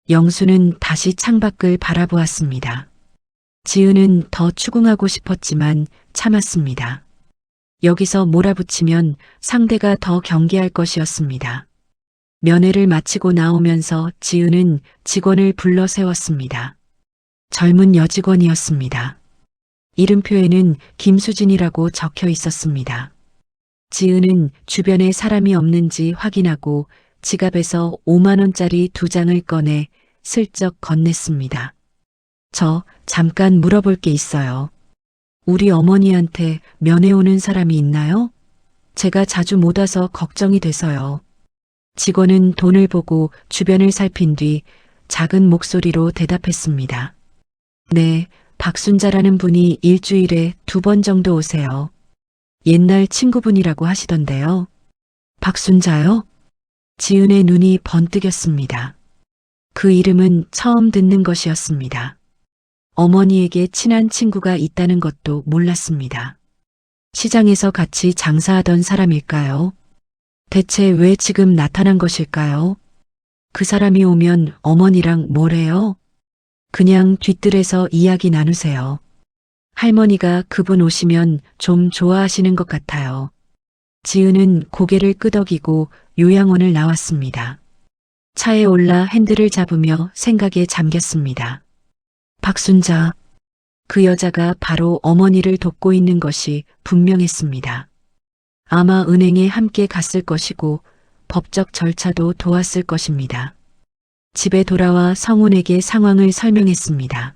영수는 다시 창밖을 바라보았습니다. 지은은 더 추궁하고 싶었지만 참았습니다. 여기서 몰아붙이면 상대가 더 경계할 것이었습니다. 면회를 마치고 나오면서 지은은 직원을 불러 세웠습니다. 젊은 여직원이었습니다. 이름표에는 김수진이라고 적혀 있었습니다. 지은은 주변에 사람이 없는지 확인하고 지갑에서 5만 원짜리 2장을 꺼내 슬쩍 건넸습니다. 저 잠깐 물어볼 게 있어요. 우리 어머니한테 면회 오는 사람이 있나요? 제가 자주 못 와서 걱정이 돼서요. 직원은 돈을 보고 주변을 살핀 뒤 작은 목소리로 대답했습니다. 네, 박순자라는 분이 일주일에 2번 정도 오세요. 옛날 친구분이라고 하시던데요. 박순자요? 지은의 눈이 번뜩였습니다. 그 이름은 처음 듣는 것이었습니다. 어머니에게 친한 친구가 있다는 것도 몰랐습니다. 시장에서 같이 장사하던 사람일까요? 대체 왜 지금 나타난 것일까요? 그 사람이 오면 어머니랑 뭐래요? 그냥 뒤뜰에서 이야기 나누세요. 할머니가 그분 오시면 좀 좋아하시는 것 같아요. 지은은 고개를 끄덕이고 요양원을 나왔습니다. 차에 올라 핸들을 잡으며 생각에 잠겼습니다. 박순자. 그 여자가 바로 어머니를 돕고 있는 것이 분명했습니다. 아마 은행에 함께 갔을 것이고 법적 절차도 도왔을 것입니다. 집에 돌아와 성훈에게 상황을 설명했습니다.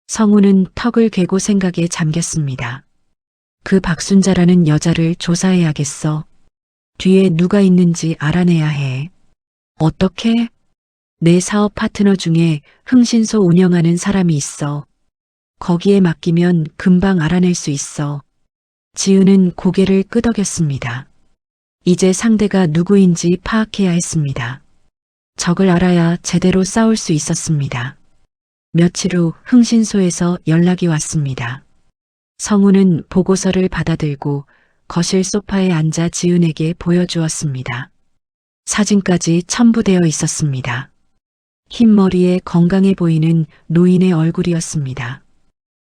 성훈은 턱을 괴고 생각에 잠겼습니다. 그 박순자라는 여자를 조사해야겠어. 뒤에 누가 있는지 알아내야 해. 어떻게? 내 사업 파트너 중에 흥신소 운영하는 사람이 있어. 거기에 맡기면 금방 알아낼 수 있어. 지은은 고개를 끄덕였습니다. 이제 상대가 누구인지 파악해야 했습니다. 적을 알아야 제대로 싸울 수 있었습니다. 며칠 후 흥신소에서 연락이 왔습니다. 성우는 보고서를 받아들고 거실 소파에 앉아 지은에게 보여주었습니다. 사진까지 첨부되어 있었습니다. 흰 머리에 건강해 보이는 노인의 얼굴이었습니다.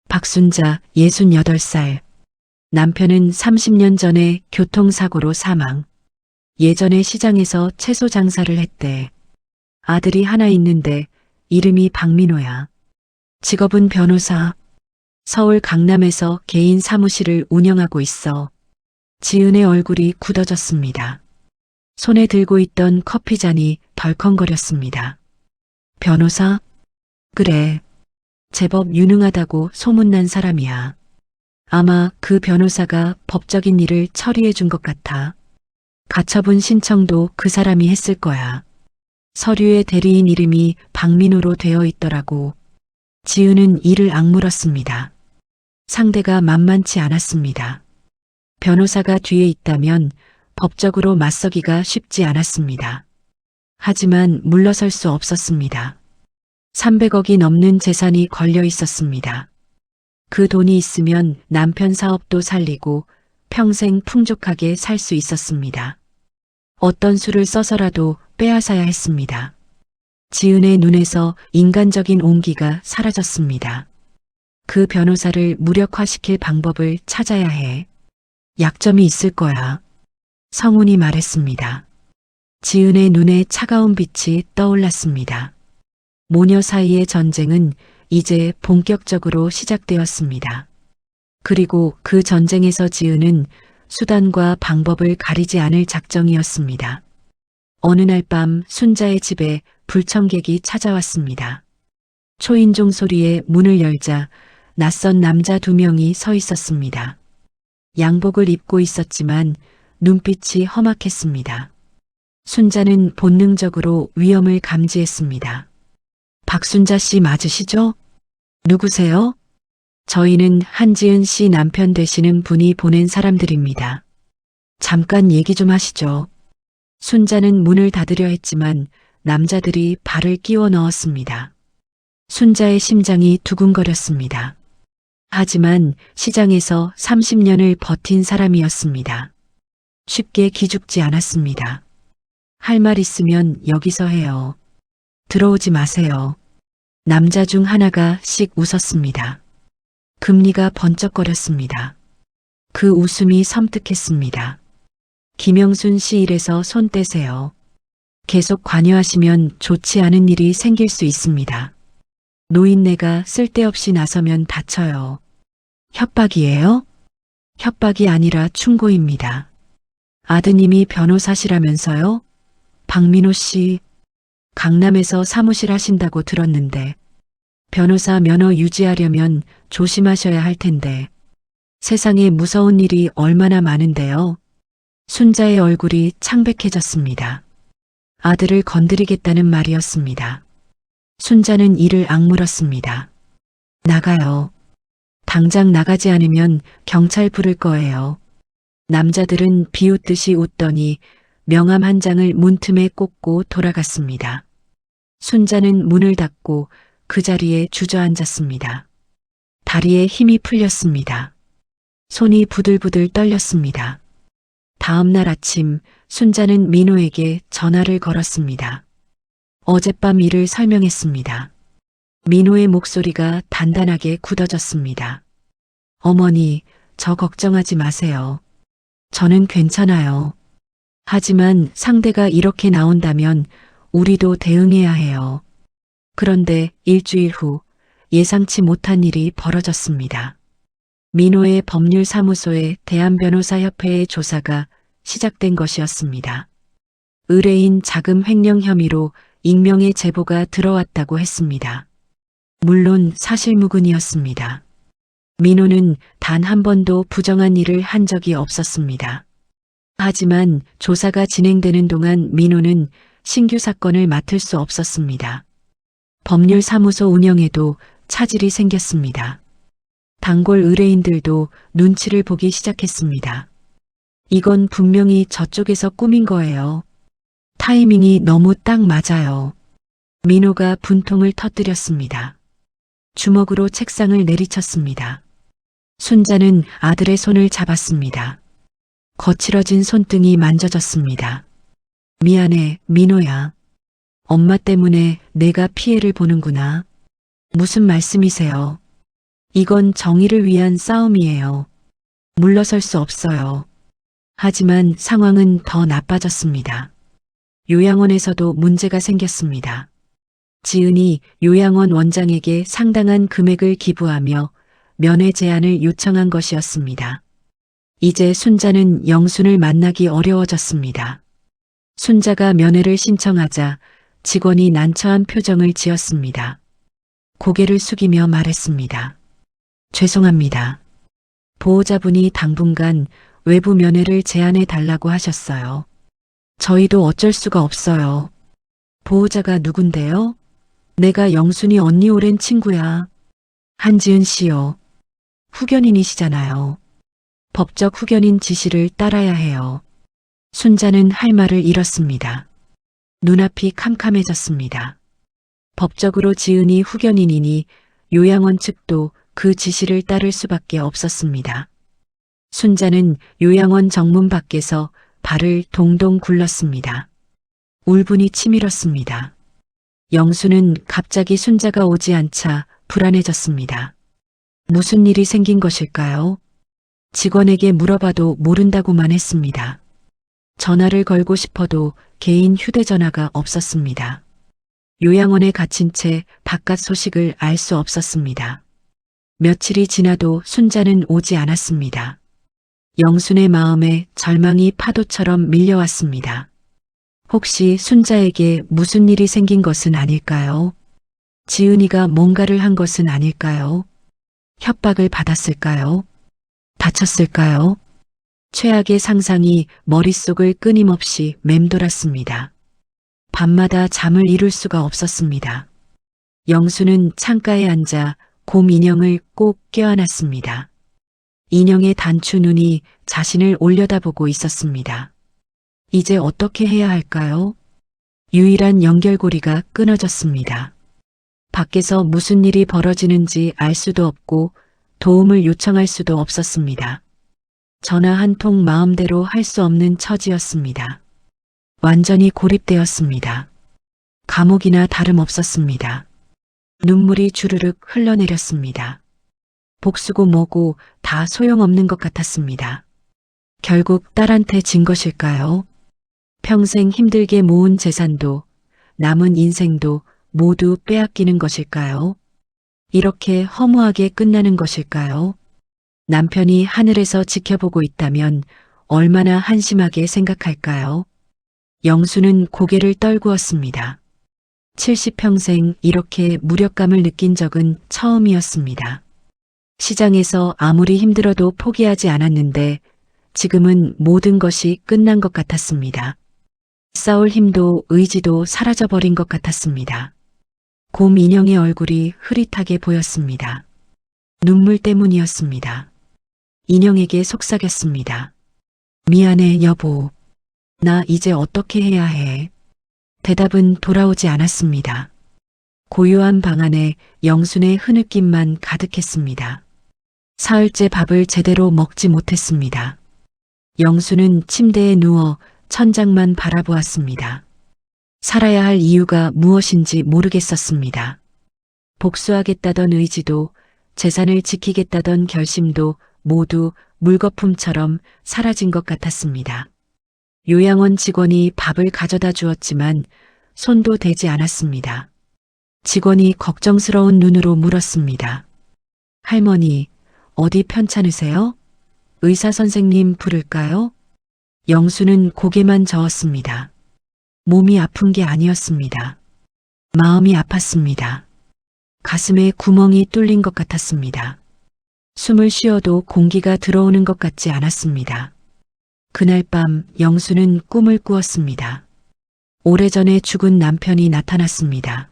박순자 68살. 남편은 30년 전에 교통사고로 사망. 예전에 시장에서 채소 장사를 했대. 아들이 하나 있는데 이름이 박민호야. 직업은 변호사. 서울 강남에서 개인 사무실을 운영하고 있어. 지은의 얼굴이 굳어졌습니다. 손에 들고 있던 커피잔이 덜컹거렸습니다. 변호사? 그래. 제법 유능하다고 소문난 사람이야. 아마 그 변호사가 법적인 일을 처리해 준 것 같아. 가처분 신청도 그 사람이 했을 거야. 서류에 대리인 이름이 박민호로 되어 있더라고. 지은은 이를 악물었습니다. 상대가 만만치 않았습니다. 변호사가 뒤에 있다면 법적으로 맞서기가 쉽지 않았습니다. 하지만 물러설 수 없었습니다. 300억이 넘는 재산이 걸려 있었습니다. 그 돈이 있으면 남편 사업도 살리고 평생 풍족하게 살 수 있었습니다. 어떤 수를 써서라도 빼앗아야 했습니다. 지은의 눈에서 인간적인 온기가 사라졌습니다. 그 변호사를 무력화시킬 방법을 찾아야 해. 약점이 있을 거야. 성훈이 말했습니다. 지은의 눈에 차가운 빛이 떠올랐습니다. 모녀 사이의 전쟁은 이제 본격적으로 시작되었습니다. 그리고 그 전쟁에서 지은은 수단과 방법을 가리지 않을 작정이었습니다. 어느 날 밤 순자의 집에 불청객이 찾아왔습니다. 초인종 소리에 문을 열자 낯선 남자 2명이 서 있었습니다. 양복을 입고 있었지만 눈빛이 험악했습니다. 순자는 본능적으로 위험을 감지했습니다. 박순자 씨 맞으시죠? 누구세요? 저희는 한지은 씨 남편 되시는 분이 보낸 사람들입니다. 잠깐 얘기 좀 하시죠. 순자는 문을 닫으려 했지만 남자들이 발을 끼워 넣었습니다. 순자의 심장이 두근거렸습니다. 하지만 시장에서 30년을 버틴 사람이었습니다. 쉽게 기죽지 않았습니다. 할 말 있으면 여기서 해요. 들어오지 마세요. 남자 중 하나가 씩 웃었습니다. 금리가 번쩍거렸습니다. 그 웃음이 섬뜩했습니다. 김영순 씨 일에서 손 떼세요. 계속 관여하시면 좋지 않은 일이 생길 수 있습니다. 노인네가 쓸데없이 나서면 다쳐요. 협박이에요? 협박이 아니라 충고입니다. 아드님이 변호사시라면서요? 박민호 씨, 강남에서 사무실 하신다고 들었는데 변호사 면허 유지하려면 조심하셔야 할 텐데 세상에 무서운 일이 얼마나 많은데요. 순자의 얼굴이 창백해졌습니다. 아들을 건드리겠다는 말이었습니다. 순자는 이를 악물었습니다. 나가요. 당장 나가지 않으면 경찰 부를 거예요. 남자들은 비웃듯이 웃더니 명함 한 장을 문틈에 꽂고 돌아갔습니다. 순자는 문을 닫고 그 자리에 주저앉았습니다. 다리에 힘이 풀렸습니다. 손이 부들부들 떨렸습니다. 다음 날 아침 순자는 민호에게 전화를 걸었습니다. 어젯밤 일을 설명했습니다. 민호의 목소리가 단단하게 굳어졌습니다. 어머니, 저 걱정하지 마세요. 저는 괜찮아요. 하지만 상대가 이렇게 나온다면 우리도 대응해야 해요. 그런데 일주일 후 예상치 못한 일이 벌어졌습니다. 민호의 법률사무소에 대한변호사협회의 조사가 시작된 것이었습니다. 의뢰인 자금 횡령 혐의로 익명의 제보가 들어왔다고 했습니다. 물론 사실무근이었습니다. 민호는 단 한 번도 부정한 일을 한 적이 없었습니다. 하지만 조사가 진행되는 동안 민호는 신규 사건을 맡을 수 없었습니다. 법률사무소 운영에도 차질이 생겼습니다. 단골 의뢰인들도 눈치를 보기 시작했습니다. 이건 분명히 저쪽에서 꾸민 거예요. 타이밍이 너무 딱 맞아요. 민호가 분통을 터뜨렸습니다. 주먹으로 책상을 내리쳤습니다. 순자는 아들의 손을 잡았습니다. 거칠어진 손등이 만져졌습니다. 미안해, 민호야. 엄마 때문에 내가 피해를 보는구나. 무슨 말씀이세요? 이건 정의를 위한 싸움이에요. 물러설 수 없어요. 하지만 상황은 더 나빠졌습니다. 요양원에서도 문제가 생겼습니다. 지은이 요양원 원장에게 상당한 금액을 기부하며 면회 제안을 요청한 것이었습니다. 이제 순자는 영순을 만나기 어려워졌습니다. 순자가 면회를 신청하자 직원이 난처한 표정을 지었습니다. 고개를 숙이며 말했습니다. 죄송합니다. 보호자분이 당분간 외부 면회를 제안해 달라고 하셨어요. 저희도 어쩔 수가 없어요. 보호자가 누군데요? 내가 영순이 언니 오랜 친구야. 한지은 씨요. 후견인이시잖아요. 법적 후견인 지시를 따라야 해요. 순자는 할 말을 잃었습니다. 눈앞이 캄캄해졌습니다. 법적으로 지은이 후견인이니 요양원 측도 그 지시를 따를 수밖에 없었습니다. 순자는 요양원 정문 밖에서 발을 동동 굴렀습니다. 울분이 치밀었습니다. 영수는 갑자기 순자가 오지 않자 불안해졌습니다. 무슨 일이 생긴 것일까요? 직원에게 물어봐도 모른다고만 했습니다. 전화를 걸고 싶어도 개인 휴대전화가 없었습니다. 요양원에 갇힌 채 바깥 소식을 알 수 없었습니다. 며칠이 지나도 순자는 오지 않았습니다. 영순의 마음에 절망이 파도처럼 밀려왔습니다. 혹시 순자에게 무슨 일이 생긴 것은 아닐까요? 지은이가 뭔가를 한 것은 아닐까요? 협박을 받았을까요? 다쳤을까요? 최악의 상상이 머릿속을 끊임없이 맴돌았습니다. 밤마다 잠을 이룰 수가 없었습니다. 영수는 창가에 앉아 곰 인형을 꼭 껴안았습니다. 인형의 단추 눈이 자신을 올려다보고 있었습니다. 이제 어떻게 해야 할까요? 유일한 연결고리가 끊어졌습니다. 밖에서 무슨 일이 벌어지는지 알 수도 없고 도움을 요청할 수도 없었습니다. 전화 한 통 마음대로 할 수 없는 처지였습니다. 완전히 고립되었습니다. 감옥이나 다름없었습니다. 눈물이 주르륵 흘러내렸습니다. 복수고 뭐고 다 소용없는 것 같았습니다. 결국 딸한테 진 것일까요? 평생 힘들게 모은 재산도 남은 인생도 모두 빼앗기는 것일까요? 이렇게 허무하게 끝나는 것일까요? 남편이 하늘에서 지켜보고 있다면 얼마나 한심하게 생각할까요? 영수는 고개를 떨구었습니다. 70평생 이렇게 무력감을 느낀 적은 처음이었습니다. 시장에서 아무리 힘들어도 포기하지 않았는데 지금은 모든 것이 끝난 것 같았습니다. 싸울 힘도 의지도 사라져버린 것 같았습니다. 곰 인형의 얼굴이 흐릿하게 보였습니다. 눈물 때문이었습니다. 인형에게 속삭였습니다. 미안해, 여보. 나 이제 어떻게 해야 해? 대답은 돌아오지 않았습니다. 고요한 방 안에 영순의 흐느낌만 가득했습니다. 사흘째 밥을 제대로 먹지 못했습니다. 영수는 침대에 누워 천장만 바라보았습니다. 살아야 할 이유가 무엇인지 모르겠었습니다. 복수하겠다던 의지도 재산을 지키겠다던 결심도 모두 물거품처럼 사라진 것 같았습니다. 요양원 직원이 밥을 가져다 주었지만 손도 대지 않았습니다. 직원이 걱정스러운 눈으로 물었습니다. 할머니, 어디 편찮으세요? 의사 선생님 부를까요? 영수는 고개만 저었습니다. 몸이 아픈 게 아니었습니다. 마음이 아팠습니다. 가슴에 구멍이 뚫린 것 같았습니다. 숨을 쉬어도 공기가 들어오는 것 같지 않았습니다. 그날 밤 영수는 꿈을 꾸었습니다. 오래전에 죽은 남편이 나타났습니다.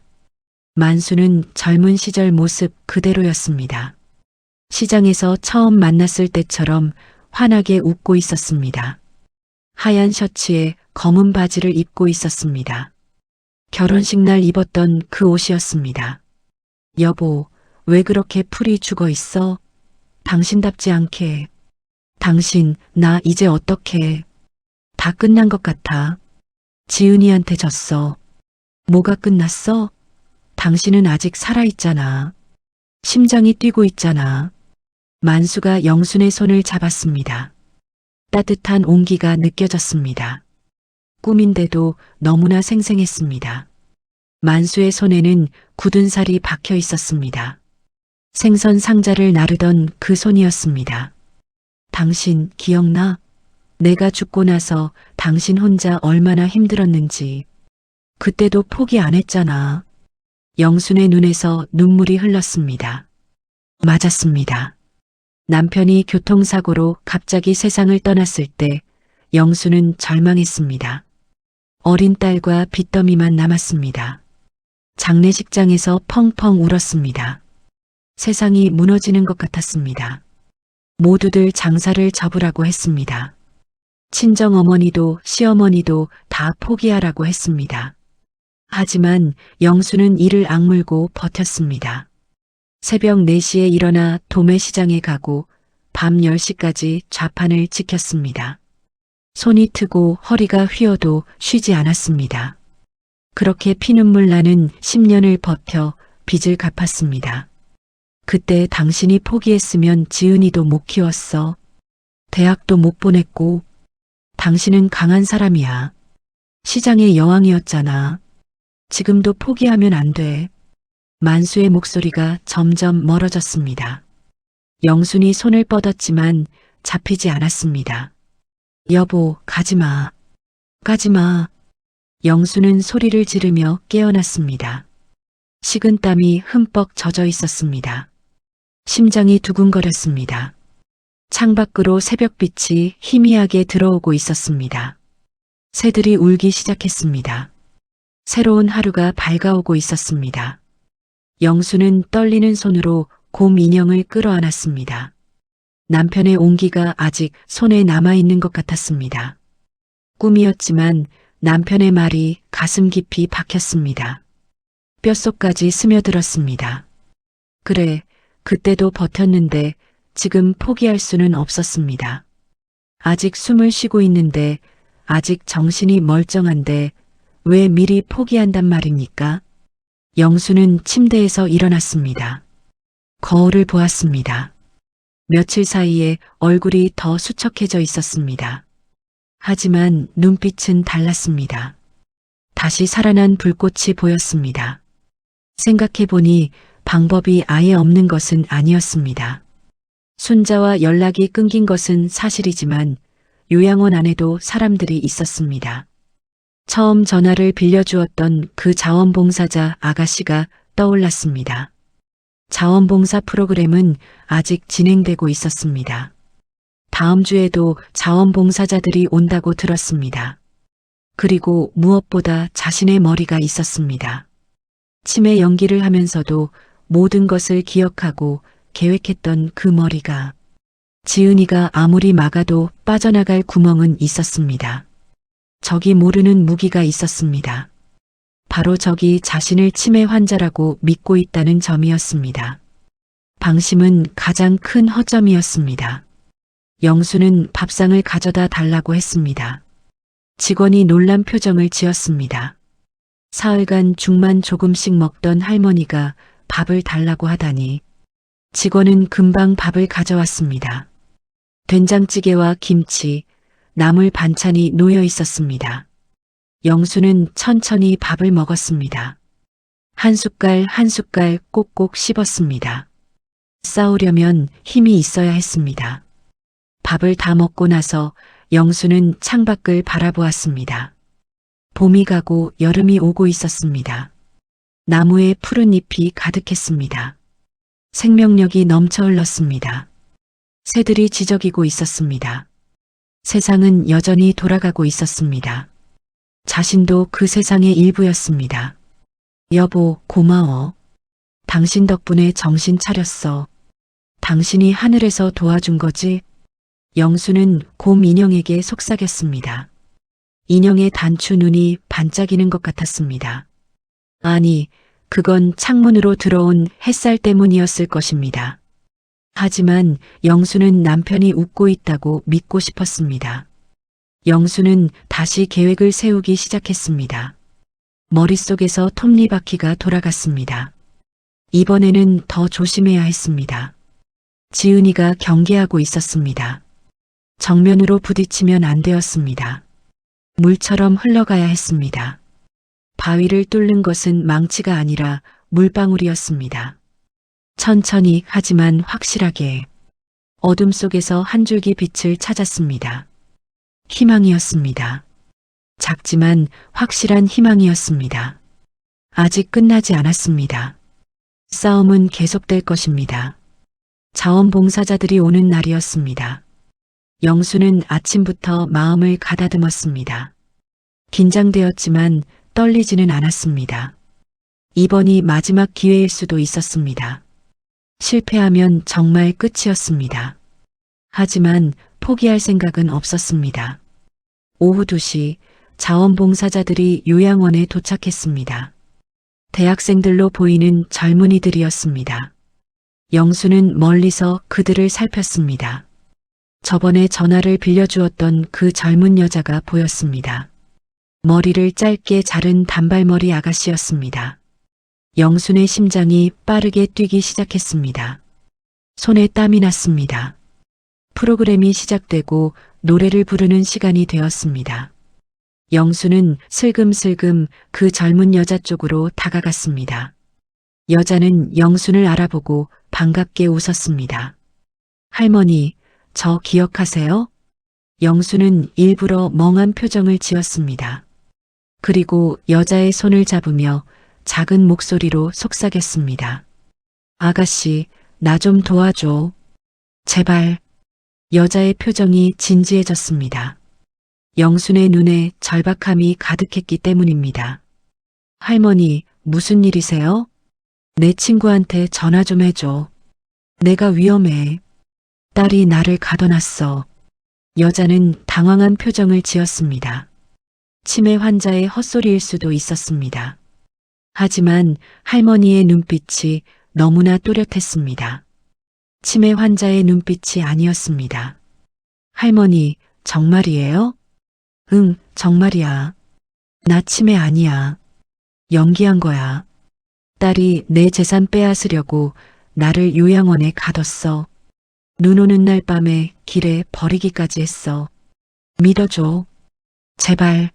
만수는 젊은 시절 모습 그대로였습니다. 시장에서 처음 만났을 때처럼 환하게 웃고 있었습니다. 하얀 셔츠에 검은 바지를 입고 있었습니다. 결혼식 날 입었던 그 옷이었습니다. 여보, 왜 그렇게 풀이 죽어 있어? 당신답지 않게. 당신, 나 이제 어떡해. 다 끝난 것 같아. 지은이한테 졌어. 뭐가 끝났어? 당신은 아직 살아있잖아. 심장이 뛰고 있잖아. 만수가 영순의 손을 잡았습니다. 따뜻한 온기가 느껴졌습니다. 꿈인데도 너무나 생생했습니다. 만수의 손에는 굳은 살이 박혀 있었습니다. 생선 상자를 나르던 그 손이었습니다. 당신 기억나? 내가 죽고 나서 당신 혼자 얼마나 힘들었는지. 그때도 포기 안 했잖아. 영순의 눈에서 눈물이 흘렀습니다. 맞았습니다. 남편이 교통사고로 갑자기 세상을 떠났을 때 영수는 절망했습니다. 어린 딸과 빚더미만 남았습니다. 장례식장에서 펑펑 울었습니다. 세상이 무너지는 것 같았습니다. 모두들 장사를 접으라고 했습니다. 친정어머니도 시어머니도 다 포기하라고 했습니다. 하지만 영수는 이를 악물고 버텼습니다. 새벽 4시에 일어나 도매시장에 가고 밤 10시까지 좌판을 지켰습니다. 손이 트고 허리가 휘어도 쉬지 않았습니다. 그렇게 피눈물 나는 10년을 버텨 빚을 갚았습니다. 그때 당신이 포기했으면 지은이도 못 키웠어. 대학도 못 보냈고. 당신은 강한 사람이야. 시장의 여왕이었잖아. 지금도 포기하면 안 돼. 만수의 목소리가 점점 멀어졌습니다. 영순이 손을 뻗었지만 잡히지 않았습니다. 여보, 가지마. 가지마. 영수는 소리를 지르며 깨어났습니다. 식은땀이 흠뻑 젖어 있었습니다. 심장이 두근거렸습니다. 창밖으로 새벽빛이 희미하게 들어오고 있었습니다. 새들이 울기 시작했습니다. 새로운 하루가 밝아오고 있었습니다. 영수는 떨리는 손으로 곰 인형을 끌어안았습니다. 남편의 온기가 아직 손에 남아있는 것 같았습니다. 꿈이었지만 남편의 말이 가슴 깊이 박혔습니다. 뼛속까지 스며들었습니다. 그래, 그때도 버텼는데 지금 포기할 수는 없었습니다. 아직 숨을 쉬고 있는데, 아직 정신이 멀쩡한데 왜 미리 포기한단 말입니까? 영수는 침대에서 일어났습니다. 거울을 보았습니다. 며칠 사이에 얼굴이 더 수척해져 있었습니다. 하지만 눈빛은 달랐습니다. 다시 살아난 불꽃이 보였습니다. 생각해보니 방법이 아예 없는 것은 아니었습니다. 순자와 연락이 끊긴 것은 사실이지만 요양원 안에도 사람들이 있었습니다. 처음 전화를 빌려주었던 그 자원봉사자 아가씨가 떠올랐습니다. 자원봉사 프로그램은 아직 진행되고 있었습니다. 다음 주에도 자원봉사자들이 온다고 들었습니다. 그리고 무엇보다 자신의 머리가 있었습니다. 치매 연기를 하면서도 모든 것을 기억하고 계획했던 그 머리가, 지은이가 아무리 막아도 빠져나갈 구멍은 있었습니다. 적이 모르는 무기가 있었습니다. 바로 적이 자신을 치매 환자라고 믿고 있다는 점이었습니다. 방심은 가장 큰 허점이었습니다. 영수는 밥상을 가져다 달라고 했습니다. 직원이 놀란 표정을 지었습니다. 사흘간 죽만 조금씩 먹던 할머니가 밥을 달라고 하다니. 직원은 금방 밥을 가져왔습니다. 된장찌개와 김치, 나물 반찬이 놓여 있었습니다. 영수는 천천히 밥을 먹었습니다. 한 숟갈 한 숟갈 꼭꼭 씹었습니다. 싸우려면 힘이 있어야 했습니다. 밥을 다 먹고 나서 영수는 창밖을 바라보았습니다. 봄이 가고 여름이 오고 있었습니다. 나무에 푸른 잎이 가득했습니다. 생명력이 넘쳐 흘렀습니다. 새들이 지저귀고 있었습니다. 세상은 여전히 돌아가고 있었습니다. 자신도 그 세상의 일부였습니다. 여보, 고마워. 당신 덕분에 정신 차렸어. 당신이 하늘에서 도와준 거지? 영수는 곰 인형에게 속삭였습니다. 인형의 단추 눈이 반짝이는 것 같았습니다. 아니, 그건 창문으로 들어온 햇살 때문이었을 것입니다. 하지만 영수는 남편이 웃고 있다고 믿고 싶었습니다. 영수는 다시 계획을 세우기 시작했습니다. 머릿속에서 톱니바퀴가 돌아갔습니다. 이번에는 더 조심해야 했습니다. 지은이가 경계하고 있었습니다. 정면으로 부딪히면 안 되었습니다. 물처럼 흘러가야 했습니다. 바위를 뚫는 것은 망치가 아니라 물방울이었습니다. 천천히 하지만 확실하게 어둠 속에서 한 줄기 빛을 찾았습니다. 희망이었습니다. 작지만 확실한 희망이었습니다. 아직 끝나지 않았습니다. 싸움은 계속될 것입니다. 자원봉사자들이 오는 날이었습니다. 영수는 아침부터 마음을 가다듬었습니다. 긴장되었지만 떨리지는 않았습니다. 이번이 마지막 기회일 수도 있었습니다. 실패하면 정말 끝이었습니다. 하지만 포기할 생각은 없었습니다. 오후 2시 자원봉사자들이 요양원에 도착했습니다. 대학생들로 보이는 젊은이들이었습니다. 영수는 멀리서 그들을 살폈습니다. 저번에 전화를 빌려주었던 그 젊은 여자가 보였습니다. 머리를 짧게 자른 단발머리 아가씨였습니다. 영순의 심장이 빠르게 뛰기 시작했습니다. 손에 땀이 났습니다. 프로그램이 시작되고 노래를 부르는 시간이 되었습니다. 영수는 슬금슬금 그 젊은 여자 쪽으로 다가갔습니다. 여자는 영순을 알아보고 반갑게 웃었습니다. 할머니, 저 기억하세요? 영수는 일부러 멍한 표정을 지었습니다. 그리고 여자의 손을 잡으며 작은 목소리로 속삭였습니다. 아가씨, 나 좀 도와줘. 제발. 여자의 표정이 진지해졌습니다. 영순의 눈에 절박함이 가득했기 때문입니다. 할머니, 무슨 일이세요? 내 친구한테 전화 좀 해줘. 내가 위험해. 딸이 나를 가둬놨어. 여자는 당황한 표정을 지었습니다. 치매 환자의 헛소리일 수도 있었습니다. 하지만 할머니의 눈빛이 너무나 또렷했습니다. 치매 환자의 눈빛이 아니었습니다. 할머니, 정말이에요? 응, 정말이야. 나 치매 아니야. 연기한 거야. 딸이 내 재산 빼앗으려고 나를 요양원에 가뒀어. 눈 오는 날 밤에 길에 버리기까지 했어. 믿어줘. 제발.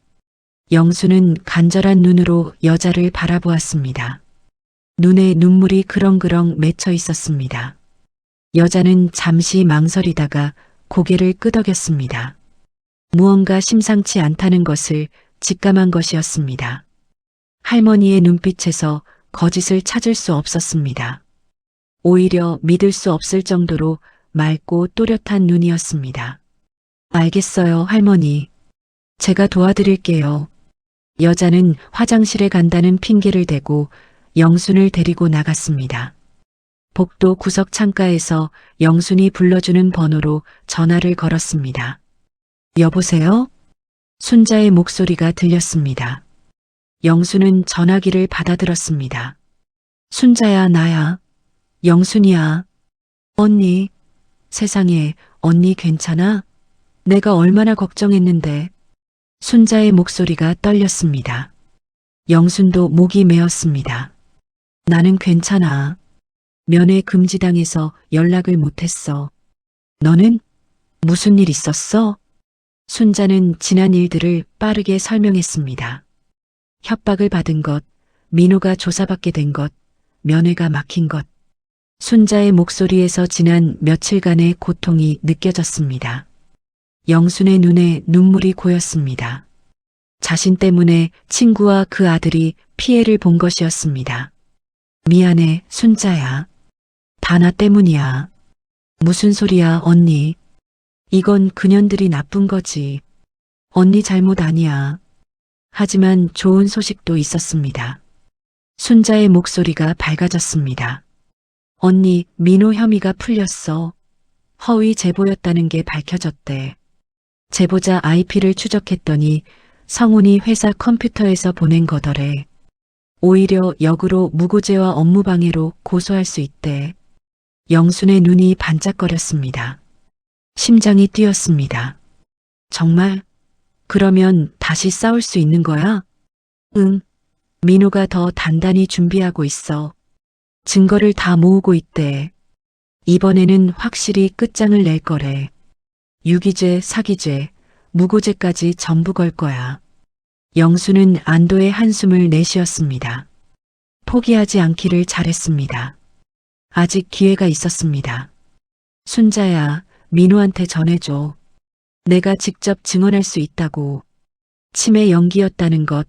영수는 간절한 눈으로 여자를 바라보았습니다. 눈에 눈물이 그렁그렁 맺혀 있었습니다. 여자는 잠시 망설이다가 고개를 끄덕였습니다. 무언가 심상치 않다는 것을 직감한 것이었습니다. 할머니의 눈빛에서 거짓을 찾을 수 없었습니다. 오히려 믿을 수 없을 정도로 맑고 또렷한 눈이었습니다. 알겠어요, 할머니. 제가 도와드릴게요. 여자는 화장실에 간다는 핑계를 대고 영순을 데리고 나갔습니다. 복도 구석 창가에서 영순이 불러주는 번호로 전화를 걸었습니다. 여보세요? 순자의 목소리가 들렸습니다. 영순은 전화기를 받아들었습니다. 순자야, 나야. 영순이야. 언니. 세상에, 언니 괜찮아? 내가 얼마나 걱정했는데. 순자의 목소리가 떨렸습니다. 영순도 목이 메었습니다. 나는 괜찮아. 면회 금지당해서 연락을 못했어. 너는? 무슨 일 있었어? 순자는 지난 일들을 빠르게 설명했습니다. 협박을 받은 것, 민호가 조사받게 된 것, 면회가 막힌 것. 순자의 목소리에서 지난 며칠간의 고통이 느껴졌습니다. 영순의 눈에 눈물이 고였습니다. 자신 때문에 친구와 그 아들이 피해를 본 것이었습니다. 미안해, 순자야. 다 나 때문이야. 무슨 소리야, 언니. 이건 그년들이 나쁜 거지. 언니 잘못 아니야. 하지만 좋은 소식도 있었습니다. 순자의 목소리가 밝아졌습니다. 언니, 민호 혐의가 풀렸어. 허위 제보였다는 게 밝혀졌대. 제보자 IP를 추적했더니 성훈이 회사 컴퓨터에서 보낸 거더래. 오히려 역으로 무고죄와 업무방해로 고소할 수 있대. 영순의 눈이 반짝거렸습니다. 심장이 뛰었습니다. 정말? 그러면 다시 싸울 수 있는 거야? 응. 민호가 더 단단히 준비하고 있어. 증거를 다 모으고 있대. 이번에는 확실히 끝장을 낼 거래. 유기죄, 사기죄, 무고죄까지 전부 걸 거야. 영수는 안도의 한숨을 내쉬었습니다. 포기하지 않기를 잘했습니다. 아직 기회가 있었습니다. 순자야, 민호한테 전해줘. 내가 직접 증언할 수 있다고. 치매 연기였다는 것,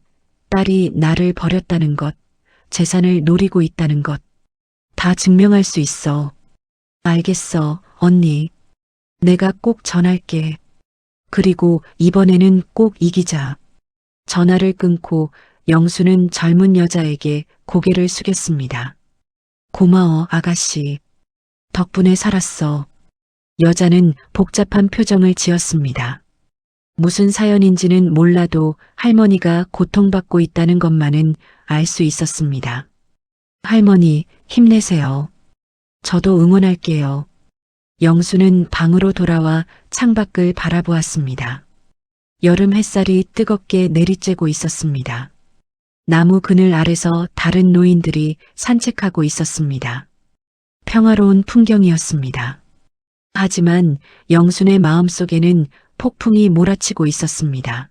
딸이 나를 버렸다는 것, 재산을 노리고 있다는 것, 다 증명할 수 있어. 알겠어, 언니. 내가 꼭 전할게. 그리고 이번에는 꼭 이기자. 전화를 끊고 영수는 젊은 여자에게 고개를 숙였습니다. 고마워, 아가씨. 덕분에 살았어. 여자는 복잡한 표정을 지었습니다. 무슨 사연인지는 몰라도 할머니가 고통받고 있다는 것만은 알 수 있었습니다. 할머니, 힘내세요. 저도 응원할게요. 영수는 방으로 돌아와 창밖을 바라보았습니다. 여름 햇살이 뜨겁게 내리쬐고 있었습니다. 나무 그늘 아래서 다른 노인들이 산책하고 있었습니다. 평화로운 풍경이었습니다. 하지만 영순의 마음속에는 폭풍이 몰아치고 있었습니다.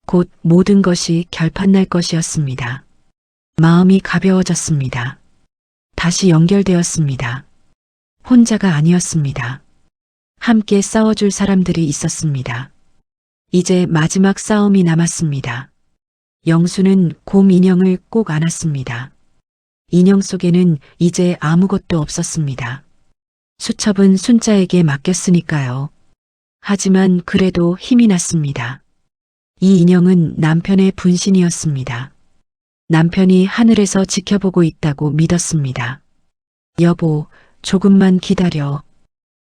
곧 모든 것이 결판날 것이었습니다. 마음이 가벼워졌습니다. 다시 연결되었습니다. 혼자가 아니었습니다. 함께 싸워줄 사람들이 있었습니다. 이제 마지막 싸움이 남았습니다. 영수는 곰 인형을 꼭 안았습니다. 인형 속에는 이제 아무것도 없었습니다. 수첩은 순자에게 맡겼으니까요. 하지만 그래도 힘이 났습니다. 이 인형은 남편의 분신이었습니다. 남편이 하늘에서 지켜보고 있다고 믿었습니다. 여보, 조금만 기다려.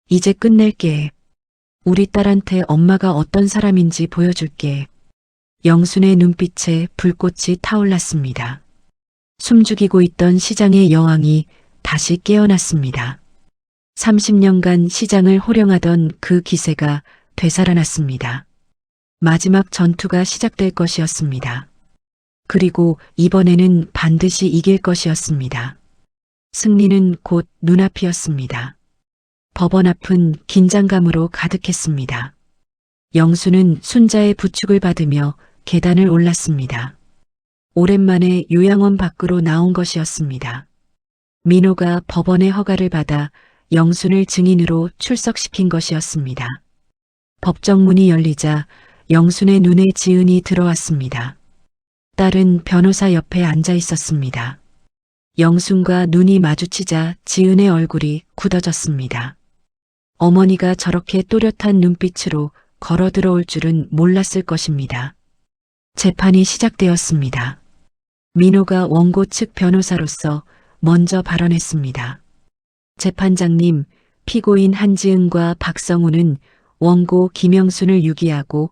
이제 끝낼게. 우리 딸한테 엄마가 어떤 사람인지 보여줄게. 영순의 눈빛에 불꽃이 타올랐습니다. 숨죽이고 있던 시장의 여왕이 다시 깨어났습니다. 30년간 시장을 호령하던 그 기세가 되살아났습니다. 마지막 전투가 시작될 것이었습니다. 그리고 이번에는 반드시 이길 것이었습니다. 승리는 곧 눈앞이었습니다. 법원 앞은 긴장감으로 가득했습니다. 영수는 순자의 부축을 받으며 계단을 올랐습니다. 오랜만에 요양원 밖으로 나온 것이었습니다. 민호가 법원의 허가를 받아 영순을 증인으로 출석시킨 것이었습니다. 법정문이 열리자 영순의 눈에 지은이 들어왔습니다. 딸은 변호사 옆에 앉아 있었습니다. 영순과 눈이 마주치자 지은의 얼굴이 굳어졌습니다. 어머니가 저렇게 또렷한 눈빛으로 걸어 들어올 줄은 몰랐을 것입니다. 재판이 시작되었습니다. 민호가 원고 측 변호사로서 먼저 발언했습니다. 재판장님, 피고인 한지은과 박성우는 원고 김영순을 유기하고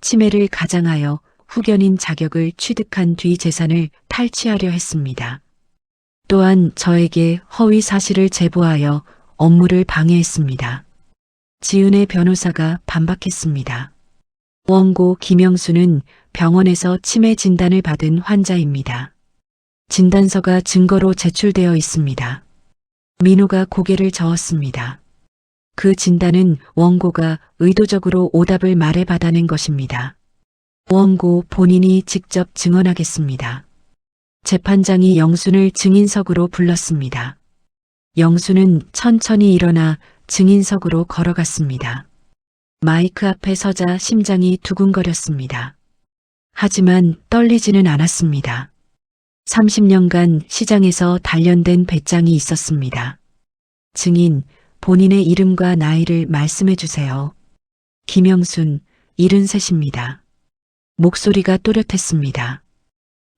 치매를 가장하여 후견인 자격을 취득한 뒤 재산을 탈취하려 했습니다. 또한 저에게 허위 사실을 제보하여 업무를 방해했습니다. 지은의 변호사가 반박했습니다. 원고 김영수는 병원에서 치매 진단을 받은 환자입니다. 진단서가 증거로 제출되어 있습니다. 민호가 고개를 저었습니다. 그 진단은 원고가 의도적으로 오답을 말해 받아낸 것입니다. 원고 본인이 직접 증언하겠습니다. 재판장이 영순을 증인석으로 불렀습니다. 영순은 천천히 일어나 증인석으로 걸어갔습니다. 마이크 앞에 서자 심장이 두근거렸습니다. 하지만 떨리지는 않았습니다. 30년간 시장에서 단련된 배짱이 있었습니다. 증인, 본인의 이름과 나이를 말씀해 주세요. 김영순, 73입니다. 목소리가 또렷했습니다.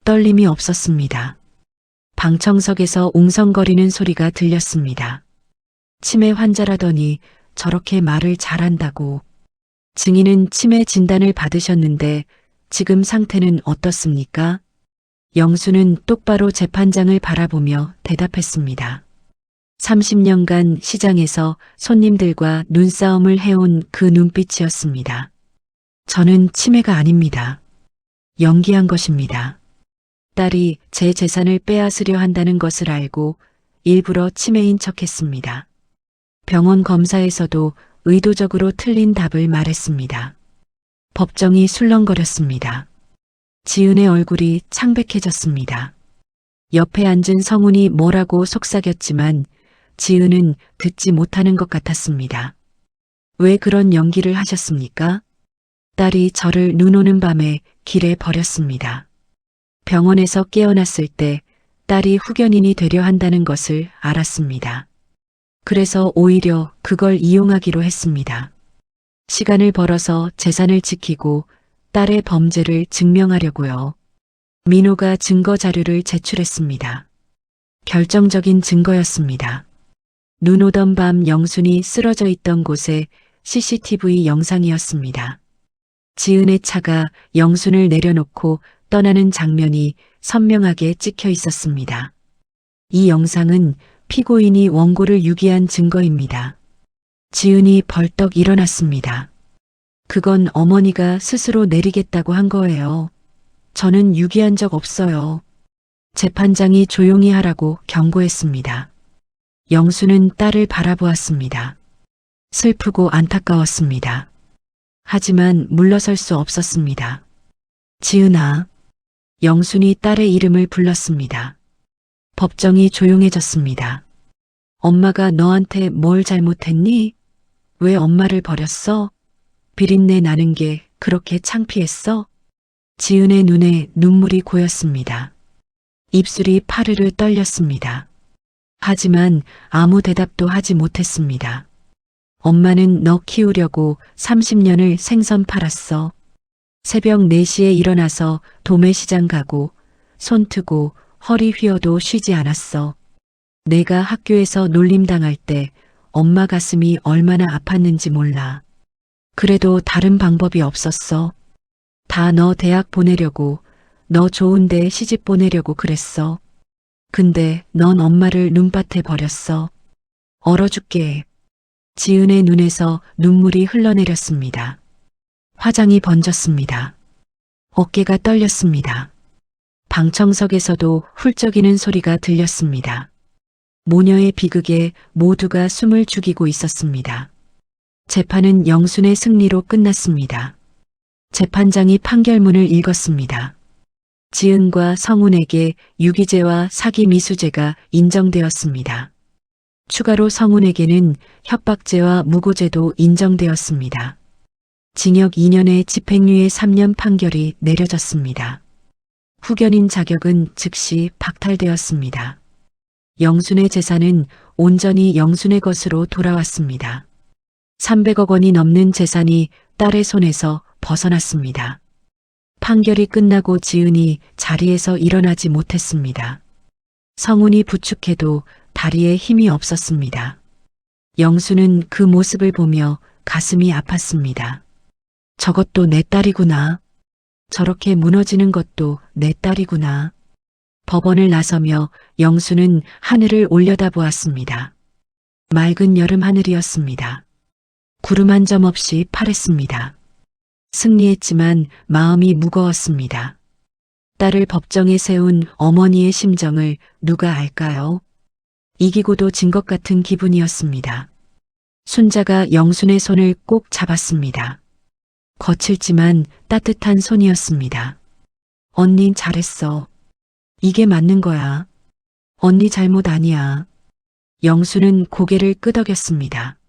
떨림이 없었습니다. 방청석에서 웅성거리는 소리가 들렸습니다. 치매 환자라더니 저렇게 말을 잘한다고. 증인은 치매 진단을 받으셨는데 지금 상태는 어떻습니까? 영수는 똑바로 재판장을 바라보며 대답했습니다. 30년간 시장에서 손님들과 눈싸움을 해온 그 눈빛이었습니다. 저는 치매가 아닙니다. 연기한 것입니다. 딸이 제 재산을 빼앗으려 한다는 것을 알고 일부러 치매인 척했습니다. 병원 검사에서도 의도적으로 틀린 답을 말했습니다. 법정이 술렁거렸습니다. 지은의 얼굴이 창백해졌습니다. 옆에 앉은 성훈이 뭐라고 속삭였지만 지은은 듣지 못하는 것 같았습니다. 왜 그런 연기를 하셨습니까? 딸이 저를 눈 오는 밤에 길에 버렸습니다. 병원에서 깨어났을 때 딸이 후견인이 되려 한다는 것을 알았습니다. 그래서 오히려 그걸 이용하기로 했습니다. 시간을 벌어서 재산을 지키고 딸의 범죄를 증명하려고요. 민호가 증거 자료를 제출했습니다. 결정적인 증거였습니다. 눈 오던 밤 영순이 쓰러져 있던 곳에 CCTV 영상이었습니다. 지은의 차가 영순을 내려놓고 떠나는 장면이 선명하게 찍혀 있었습니다. 이 영상은 피고인이 원고를 유기한 증거입니다. 지은이 벌떡 일어났습니다. 그건 어머니가 스스로 내리겠다고 한 거예요. 저는 유기한 적 없어요. 재판장이 조용히 하라고 경고했습니다. 영수는 딸을 바라보았습니다. 슬프고 안타까웠습니다. 하지만 물러설 수 없었습니다. 지은아. 영순이 딸의 이름을 불렀습니다. 법정이 조용해졌습니다. 엄마가 너한테 뭘 잘못했니? 왜 엄마를 버렸어? 비린내 나는 게 그렇게 창피했어? 지은의 눈에 눈물이 고였습니다. 입술이 파르르 떨렸습니다. 하지만 아무 대답도 하지 못했습니다. 엄마는 너 키우려고 30년을 생선 팔았어. 새벽 4시에 일어나서 도매시장 가고 손 트고 허리 휘어도 쉬지 않았어. 내가 학교에서 놀림당할 때 엄마 가슴이 얼마나 아팠는지 몰라. 그래도 다른 방법이 없었어. 다 너 대학 보내려고, 너 좋은데 시집 보내려고 그랬어. 근데 넌 엄마를 눈밭에 버렸어. 얼어 죽게. 지은의 눈에서 눈물이 흘러내렸습니다. 화장이 번졌습니다. 어깨가 떨렸습니다. 방청석에서도 훌쩍이는 소리가 들렸습니다. 모녀의 비극에 모두가 숨을 죽이고 있었습니다. 재판은 영순의 승리로 끝났습니다. 재판장이 판결문을 읽었습니다. 지은과 성훈에게 유기죄와 사기 미수죄가 인정되었습니다. 추가로 성훈에게는 협박죄와 무고죄도 인정되었습니다. 징역 2년에 집행유예 3년 판결이 내려졌습니다. 후견인 자격은 즉시 박탈되었습니다. 영순의 재산은 온전히 영순의 것으로 돌아왔습니다. 300억 원이 넘는 재산이 딸의 손에서 벗어났습니다. 판결이 끝나고 지은이 자리에서 일어나지 못했습니다. 성훈이 부축해도 다리에 힘이 없었습니다. 영수는 그 모습을 보며 가슴이 아팠습니다. 저것도 내 딸이구나. 저렇게 무너지는 것도 내 딸이구나. 법원을 나서며 영수는 하늘을 올려다보았습니다. 맑은 여름 하늘이었습니다. 구름 한 점 없이 파랬습니다. 승리했지만 마음이 무거웠습니다. 딸을 법정에 세운 어머니의 심정을 누가 알까요? 이기고도 진 것 같은 기분이었습니다. 순자가 영순의 손을 꼭 잡았습니다. 거칠지만 따뜻한 손이었습니다. 언니 잘했어. 이게 맞는 거야. 언니 잘못 아니야. 영순은 고개를 끄덕였습니다.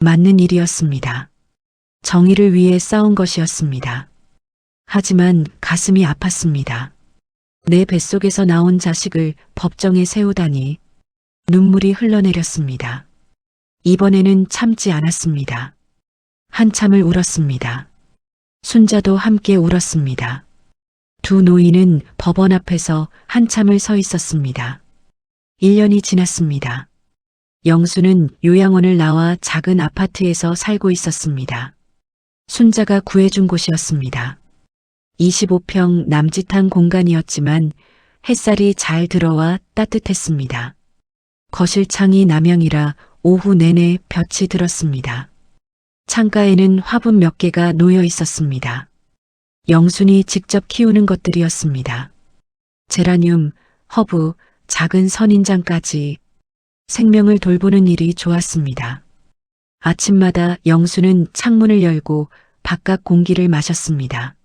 맞는 일이었습니다. 정의를 위해 싸운 것이었습니다. 하지만 가슴이 아팠습니다. 내 뱃속에서 나온 자식을 법정에 세우다니. 눈물이 흘러내렸습니다. 이번에는 참지 않았습니다. 한참을 울었습니다. 순자도 함께 울었습니다. 두 노인은 법원 앞에서 한참을 서 있었습니다. 1년이 지났습니다. 영수는 요양원을 나와 작은 아파트에서 살고 있었습니다. 순자가 구해준 곳이었습니다. 25평 남짓한 공간이었지만 햇살이 잘 들어와 따뜻했습니다. 거실 창이 남향이라 오후 내내 볕이 들었습니다. 창가에는 화분 몇 개가 놓여 있었습니다. 영순이 직접 키우는 것들이었습니다. 제라늄, 허브, 작은 선인장까지 생명을 돌보는 일이 좋았습니다. 아침마다 영순은 창문을 열고 바깥 공기를 마셨습니다.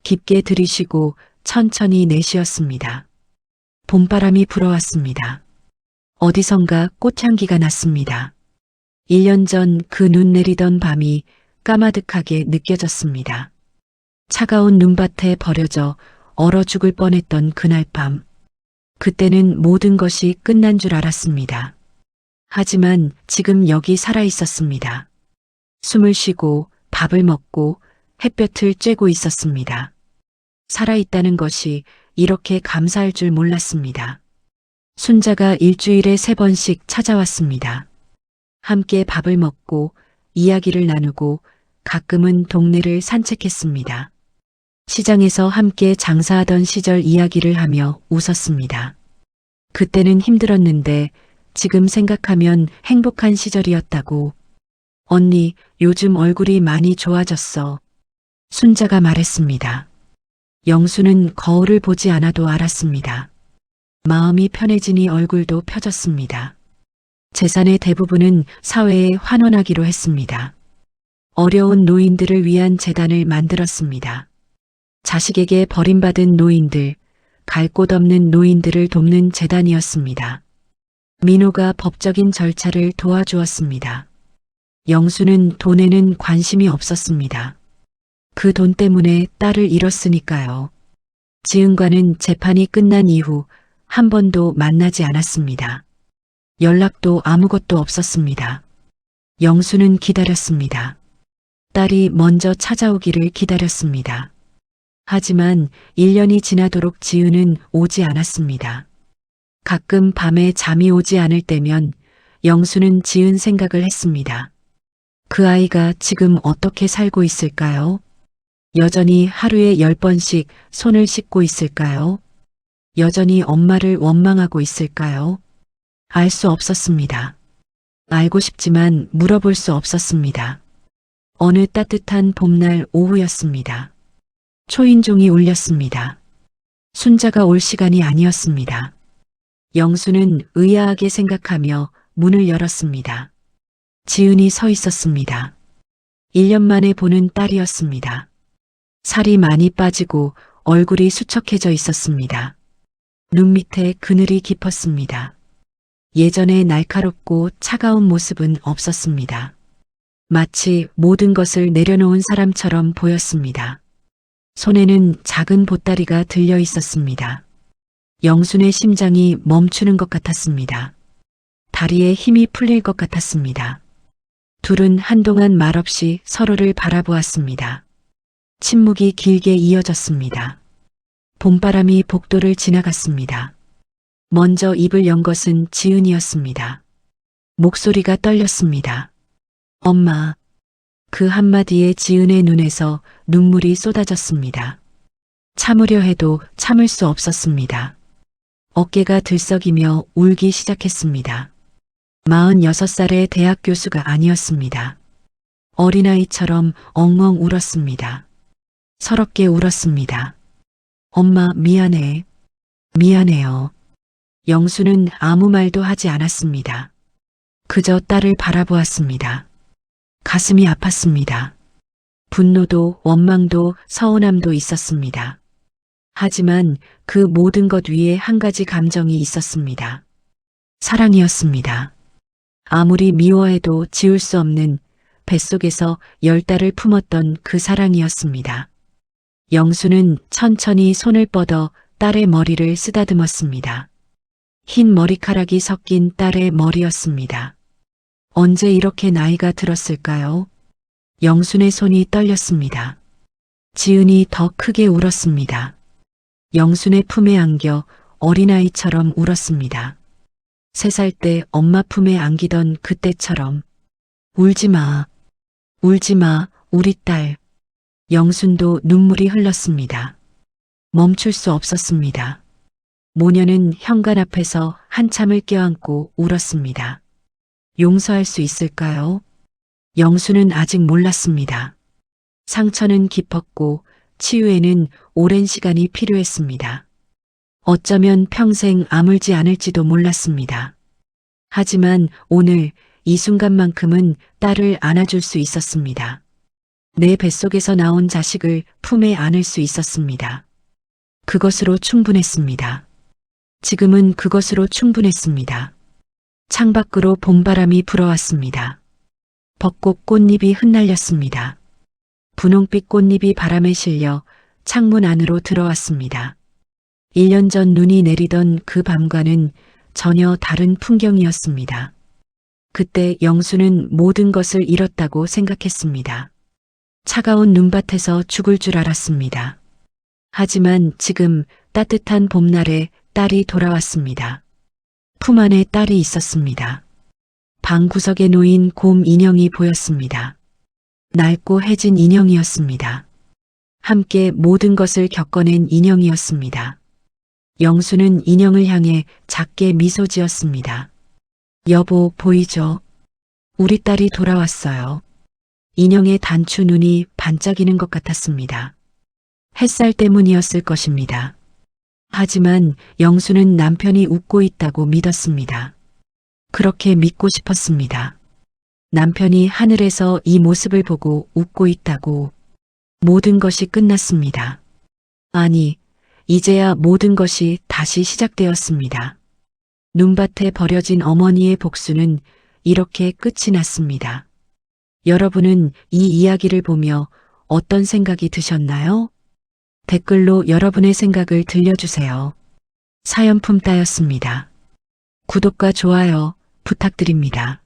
깊게 들이쉬고 천천히 내쉬었습니다. 봄바람이 불어왔습니다. 어디선가 꽃향기가 났습니다. 1년 전 그 눈 내리던 밤이 까마득하게 느껴졌습니다. 차가운 눈밭에 버려져 얼어 죽을 뻔했던 그날 밤. 그때는 모든 것이 끝난 줄 알았습니다. 하지만 지금 여기 살아 있었습니다. 숨을 쉬고 밥을 먹고 햇볕을 쬐고 있었습니다. 살아있다는 것이 이렇게 감사할 줄 몰랐습니다. 순자가 일주일에 3번씩 찾아왔습니다. 함께 밥을 먹고 이야기를 나누고 가끔은 동네를 산책했습니다. 시장에서 함께 장사하던 시절 이야기를 하며 웃었습니다. 그때는 힘들었는데 지금 생각하면 행복한 시절이었다고. 언니, 요즘 얼굴이 많이 좋아졌어. 순자가 말했습니다. 영수는 거울을 보지 않아도 알았습니다. 마음이 편해지니 얼굴도 펴졌습니다. 재산의 대부분은 사회에 환원하기로 했습니다. 어려운 노인들을 위한 재단을 만들었습니다. 자식에게 버림받은 노인들, 갈 곳 없는 노인들을 돕는 재단이었습니다. 민호가 법적인 절차를 도와주었습니다. 영수는 돈에는 관심이 없었습니다. 그 돈 때문에 딸을 잃었으니까요. 지은과는 재판이 끝난 이후 한 번도 만나지 않았습니다. 연락도 아무것도 없었습니다. 영수는 기다렸습니다. 딸이 먼저 찾아오기를 기다렸습니다. 하지만 1년이 지나도록 지은은 오지 않았습니다. 가끔 밤에 잠이 오지 않을 때면 영수는 지은 생각을 했습니다. 그 아이가 지금 어떻게 살고 있을까요? 여전히 하루에 10번씩 손을 씻고 있을까요? 여전히 엄마를 원망하고 있을까요? 알 수 없었습니다. 알고 싶지만 물어볼 수 없었습니다. 어느 따뜻한 봄날 오후였습니다. 초인종이 울렸습니다. 순자가 올 시간이 아니었습니다. 영수는 의아하게 생각하며 문을 열었습니다. 지은이 서 있었습니다. 1년 만에 보는 딸이었습니다. 살이 많이 빠지고 얼굴이 수척해져 있었습니다. 눈 밑에 그늘이 깊었습니다. 예전에 날카롭고 차가운 모습은 없었습니다. 마치 모든 것을 내려놓은 사람처럼 보였습니다. 손에는 작은 보따리가 들려 있었습니다. 영순의 심장이 멈추는 것 같았습니다. 다리에 힘이 풀릴 것 같았습니다. 둘은 한동안 말없이 서로를 바라보았습니다. 침묵이 길게 이어졌습니다. 봄바람이 복도를 지나갔습니다. 먼저 입을 연 것은 지은이었습니다. 목소리가 떨렸습니다. 엄마. 그 한마디에 지은의 눈에서 눈물이 쏟아졌습니다. 참으려 해도 참을 수 없었습니다. 어깨가 들썩이며 울기 시작했습니다. 46살의 대학 교수가 아니었습니다. 어린아이처럼 엉엉 울었습니다. 서럽게 울었습니다. 엄마 미안해. 미안해요. 영수는 아무 말도 하지 않았습니다. 그저 딸을 바라보았습니다. 가슴이 아팠습니다. 분노도 원망도 서운함도 있었습니다. 하지만 그 모든 것 위에 한 가지 감정이 있었습니다. 사랑이었습니다. 아무리 미워해도 지울 수 없는 뱃속에서 10달을 품었던 그 사랑이었습니다. 영수는 천천히 손을 뻗어 딸의 머리를 쓰다듬었습니다. 흰 머리카락이 섞인 딸의 머리였습니다. 언제 이렇게 나이가 들었을까요? 영순의 손이 떨렸습니다. 지은이 더 크게 울었습니다. 영순의 품에 안겨 어린아이처럼 울었습니다. 3살 때 엄마 품에 안기던 그때처럼. 울지 마. 울지 마, 우리 딸. 영순도 눈물이 흘렀습니다. 멈출 수 없었습니다. 모녀는 현관 앞에서 한참을 껴안고 울었습니다. 용서할 수 있을까요? 영수는 아직 몰랐습니다. 상처는 깊었고 치유에는 오랜 시간이 필요했습니다. 어쩌면 평생 아물지 않을지도 몰랐습니다. 하지만 오늘 이 순간만큼은 딸을 안아줄 수 있었습니다. 내 뱃속에서 나온 자식을 품에 안을 수 있었습니다. 그것으로 충분했습니다. 지금은 그것으로 충분했습니다. 창밖으로 봄바람이 불어왔습니다. 벚꽃 꽃잎이 흩날렸습니다. 분홍빛 꽃잎이 바람에 실려 창문 안으로 들어왔습니다. 1년 전 눈이 내리던 그 밤과는 전혀 다른 풍경이었습니다. 그때 영수는 모든 것을 잃었다고 생각했습니다. 차가운 눈밭에서 죽을 줄 알았습니다. 하지만 지금 따뜻한 봄날에 딸이 돌아왔습니다. 품 안에 딸이 있었습니다. 방 구석에 놓인 곰 인형이 보였습니다. 낡고 해진 인형이었습니다. 함께 모든 것을 겪어낸 인형이었습니다. 영수는 인형을 향해 작게 미소 지었습니다. 여보, 보이죠? 우리 딸이 돌아왔어요. 인형의 단추 눈이 반짝이는 것 같았습니다. 햇살 때문이었을 것입니다. 하지만 영수는 남편이 웃고 있다고 믿었습니다. 그렇게 믿고 싶었습니다. 남편이 하늘에서 이 모습을 보고 웃고 있다고. 모든 것이 끝났습니다. 아니, 이제야 모든 것이 다시 시작되었습니다. 눈밭에 버려진 어머니의 복수는 이렇게 끝이 났습니다. 여러분은 이 이야기를 보며 어떤 생각이 드셨나요? 댓글로 여러분의 생각을 들려주세요. 사연 품따였습니다. 구독과 좋아요 부탁드립니다.